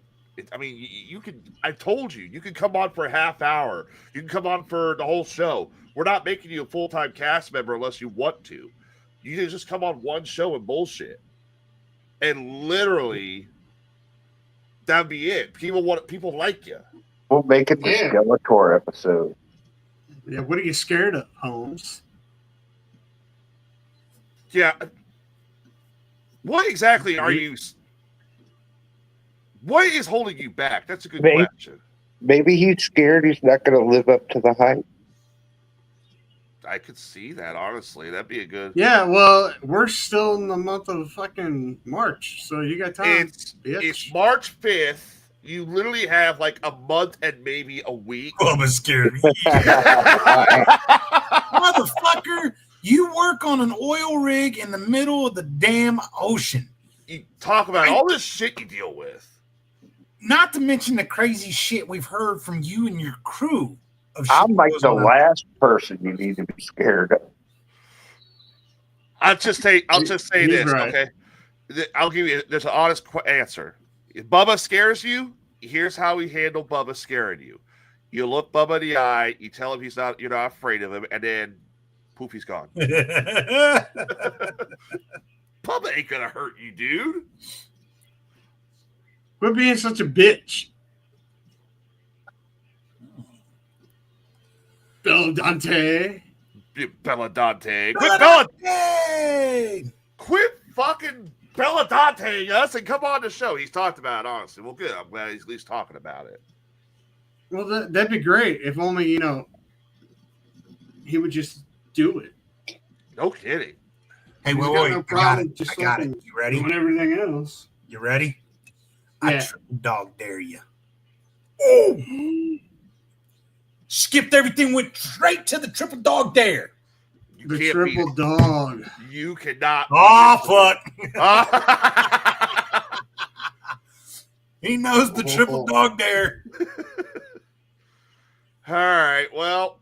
I mean, you can. I told you, you can come on for a half hour. You can come on for the whole show. We're not making you a full-time cast member unless you want to. You can just come on one show and bullshit, and literally, that'd be it. People like you. We'll make it the Skeletor episode. Yeah, what are you scared of, Holmes? Yeah. What exactly are you? What is holding you back? That's a good question. Maybe he's scared he's not going to live up to the hype. I could see that, honestly. That'd be a good... Yeah, well, we're still in the month of fucking March, so you got time. It's March 5th. You literally have like a month and maybe a week. I'm scared. Motherfucker, you work on an oil rig in the middle of the damn ocean. You talk about all this shit you deal with. Not to mention the crazy shit we've heard from you and your crew. I'm like the last person you need to be scared of. I'll just say this, right. Okay? I'll give you. There's an honest answer. If Bubba scares you, here's how we handle Bubba scaring you. You look Bubba in the eye. You tell him you're not afraid of him, and then poof, he's gone. Bubba ain't gonna hurt you, dude. Quit being such a bitch. Bill Dante. You Belladante. Belladante! Quit fucking Belladante us and come on the show. He's talked about it, honestly. Well, good. I'm glad he's at least talking about it. Well, that'd be great if only, he would just do it. No kidding. Hey, He's wait, got wait. no I got problem it. just I got it. fucking You ready? doing everything else. You ready? I Yeah. triple dog dare you. Oh! Skipped everything, went straight to the triple dog dare. You The can't triple beat dog. it. You cannot. Oh, fuck. fuck. He knows the triple dog dare. All right. Well,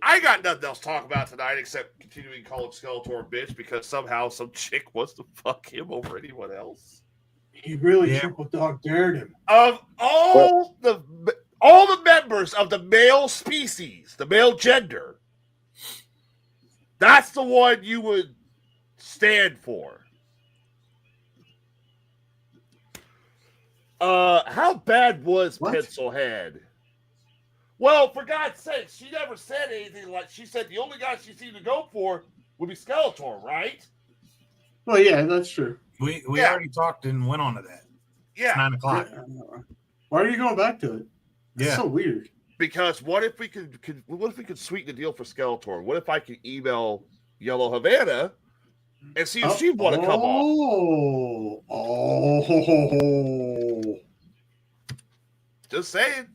I got nothing else to talk about tonight except continuing calling Skeletor a bitch because somehow some chick wants to fuck him over anyone else. He really Yeah. triple dog dared him. Of all the members of the male species, the male gender, that's the one you would stand for. How bad was What? Pencilhead? Well, for God's sake, she never said anything like she said the only guy she seemed to go for would be Skeletor, right? Well, yeah, that's true. We Yeah. already talked and went on to that. It's Yeah, 9 o'clock. Why are you going back to it? It's Yeah. so weird. because what if we could sweeten the deal for Skeletor? What if I could email Yellow Havana and see if she'd want to come on? Oh. Just saying.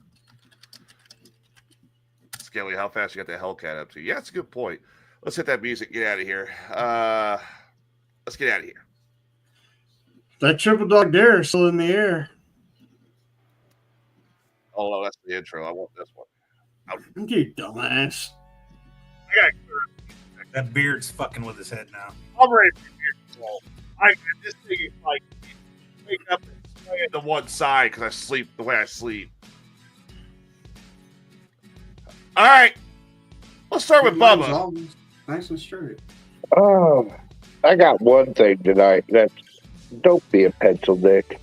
Skelly, how fast you got that Hellcat up to? Yeah, that's a good point. Let's hit that music. Get out of here. Let's get out of here. That triple dog dare is still in the air. Oh, no, that's the intro. I want this one. You dumbass. That beard's fucking with his head now. I'm ready for your this thing is like wake up and sway to one side because I sleep the way I sleep. All right. Let's start with Mine's Bubba. all nice and straight. I got one thing tonight. That's don't be a pencil dick.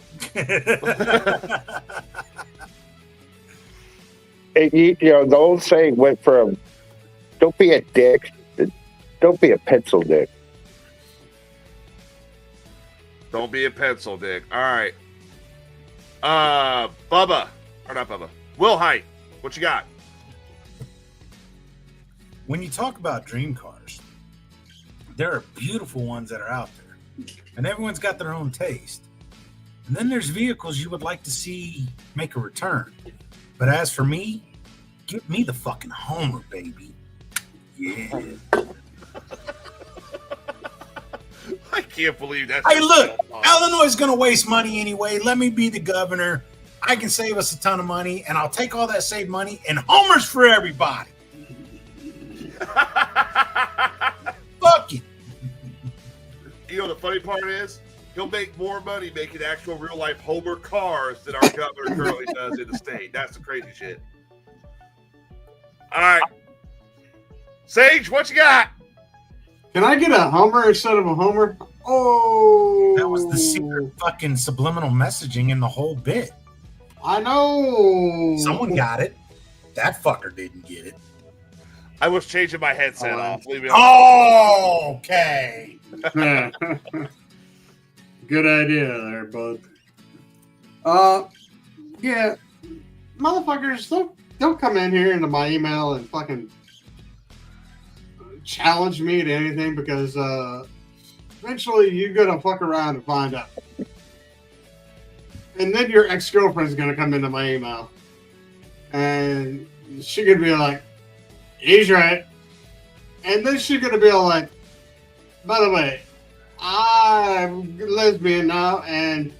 The old saying went from don't be a dick to don't be a pencil dick. Don't be a pencil dick. All right. Bubba. Or not Bubba. Will Height. What you got? When you talk about dream cars, there are beautiful ones that are out there, and everyone's got their own taste. And then there's vehicles you would like to see make a return. But as for me, give me the fucking Homer, baby. Yeah. I can't believe that. Hey, look, Illinois is going to waste money anyway. Let me be the governor. I can save us a ton of money, and I'll take all that saved money, and Homer's for everybody. Fuck it. You know the funny part is he'll make more money making actual real life Homer cars than our governor currently does in the state. That's the crazy shit. All right, Sage, what you got? Can I get a Hummer instead of a Homer? Oh. That was the secret fucking subliminal messaging in the whole bit. I know. Someone got it. That fucker didn't get it. I was changing my headset off. Leave me Oh, okay. Good idea there, bud. Yeah, motherfuckers, don't come in here into my email and fucking challenge me to anything because eventually you're gonna fuck around and find out. And then your ex-girlfriend's gonna come into my email and she's gonna be like, he's right. And then she's gonna be all like, by the way, I'm lesbian now, and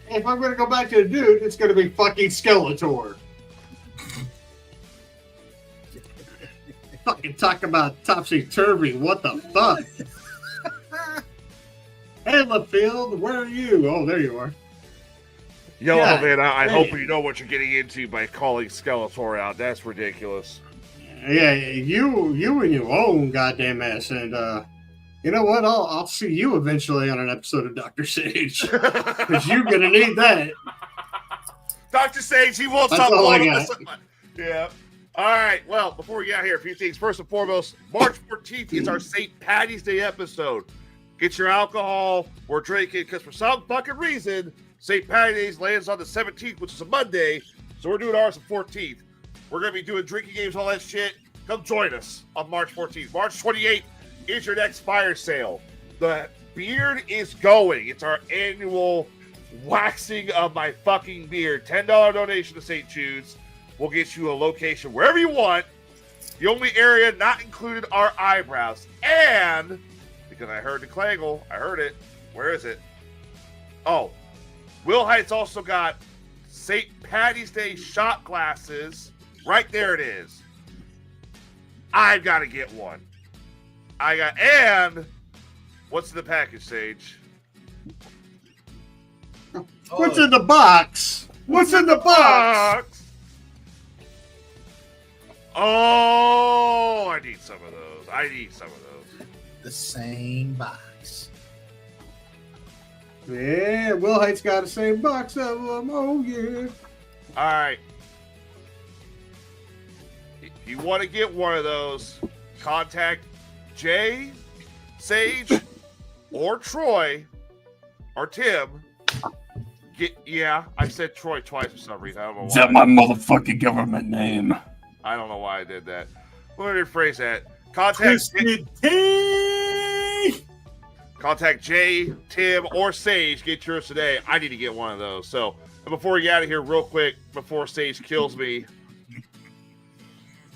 if I'm gonna go back to the dude, it's gonna be fucking Skeletor. Fucking talk about topsy-turvy, what the fuck? Hey, LaField, where are you? Oh, there you are. Yellow Yeah, man, I hey. hope you know what you're getting into by calling Skeletor out. That's ridiculous. Yeah, you and your own goddamn ass, and you know what? I'll see you eventually on an episode of Dr. Sage, because you're gonna need that. Dr. Sage, he won't That's stop all I blowing got. us. Yeah. All right. Well, before we get out here, a few things. First and foremost, March 14th is our St. Patty's Day episode. Get your alcohol. We're drinking because for some fucking reason, St. Patty's Day lands on the 17th, which is a Monday. So we're doing ours the 14th. We're going to be doing drinking games, all that shit. Come join us on March 14th. March 28th is your next fire sale. The beard is going. It's our annual waxing of my fucking beard. $10 donation to St. Jude's. We'll get you a location wherever you want. The only area not included are eyebrows. And because I heard the clangle, I heard it. Where is it? Oh, Will Heights also got St. Patty's Day shot glasses. Right there it is. I've got to get one. And what's in the package, Sage? What's in the box? What's in the box? Oh, I need some of those. The same box. Yeah, Will Heights got the same box of them. Oh, yeah. All right. If you want to get one of those, contact Jay, Sage, or Troy, or Tim. I said Troy twice for some reason. I don't know why. Is that my motherfucking government name? I don't know why I did that. Let me rephrase that. Contact Jay, Tim, or Sage. Get yours today. I need to get one of those. So, before we get out of here, real quick, before Sage kills me,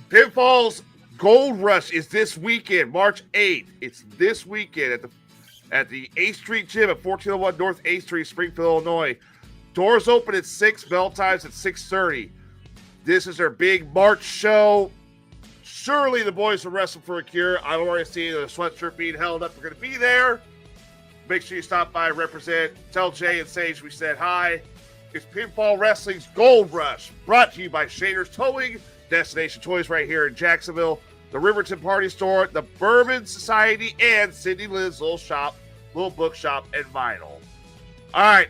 Pinfall's Gold Rush is this weekend, March 8th. It's this weekend at the 8th Street Gym at 1401 North 8th Street, Springfield, Illinois. Doors open at 6, bell times at 6:30. This is their big March show. Surely the boys from Wrestling for a Cure, I've already seen the sweatshirt being held up. They're going to be there. Make sure you stop by, represent. Tell Jay and Sage we said hi. It's Pinfall Wrestling's Gold Rush, brought to you by Shader's Towing, Destination Toys right here in Jacksonville, the Riverton Party Store, the Bourbon Society, and Cindy Lynn's little bookshop, and vinyl. All right.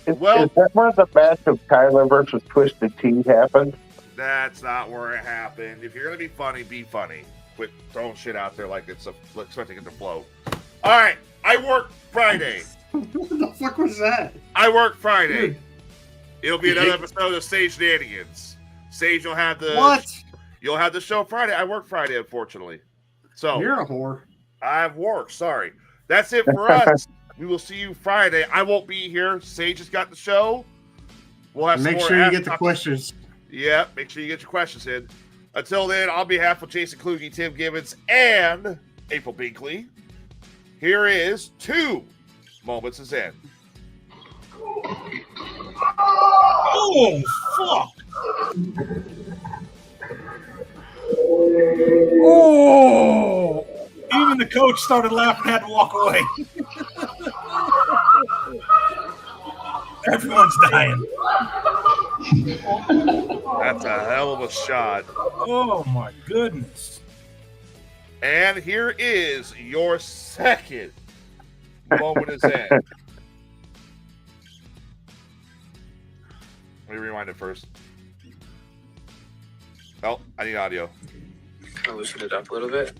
Is that where the match of Tyler versus Twisted Tea happened? That's not where it happened. If you're going to be funny, be funny. Quit throwing shit out there like it's expecting it to float. All right. I work Friday. What the fuck was that? I work Friday. It'll be another episode of Sage Shenanigans. Sage, you'll have the show Friday. I work Friday, unfortunately. So you're a whore. I have work. Sorry. That's it for us. We will see you Friday. I won't be here. Sage has got the show. We'll have make sure you get the questions. Yeah, make sure you get your questions in. Until then, on behalf of Jason Kluge, Tim Gibbons, and April Binkley, here is 2 Moments of Zen. Oh, fuck. Oh. Even the coach started laughing, had to walk away. Everyone's dying. That's a hell of a shot. Oh, my goodness. And here is your second moment of Zen. Let me rewind it first. Oh, I need audio. Kind of loosen it up a little bit.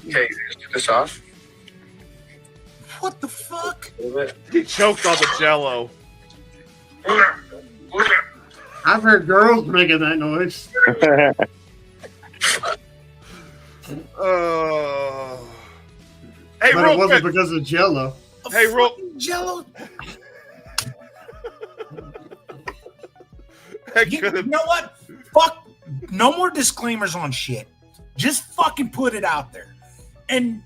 Okay, get this off. What the fuck? A little bit. He choked on the Jello. I've heard girls making that noise. Hey, but real it wasn't quick. because of Jello. Hey, real Jello. You know what? Fuck. No more disclaimers on shit. Just fucking put it out there. And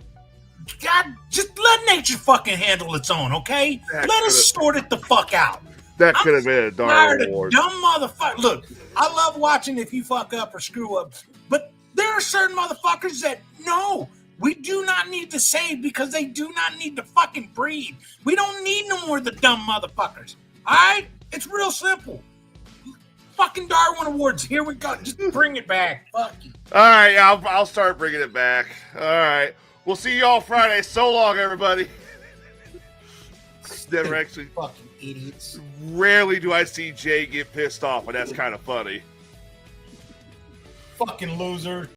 God, just let nature fucking handle its own, okay? Let us sort it the fuck out. That could have been a darn award. Dumb motherfucker. Look, I love watching if you fuck up or screw up, but there are certain motherfuckers that no, we do not need to save because they do not need to fucking breed. We don't need no more of the dumb motherfuckers. All right? It's real simple. Fucking Darwin Awards. Here we go. Just bring it back. Fuck you. All right, I'll start bringing it back. All right. We'll see y'all Friday. So long, everybody. Never actually. Fucking idiots. Rarely do I see Jay get pissed off, but that's kind of funny. Fucking loser.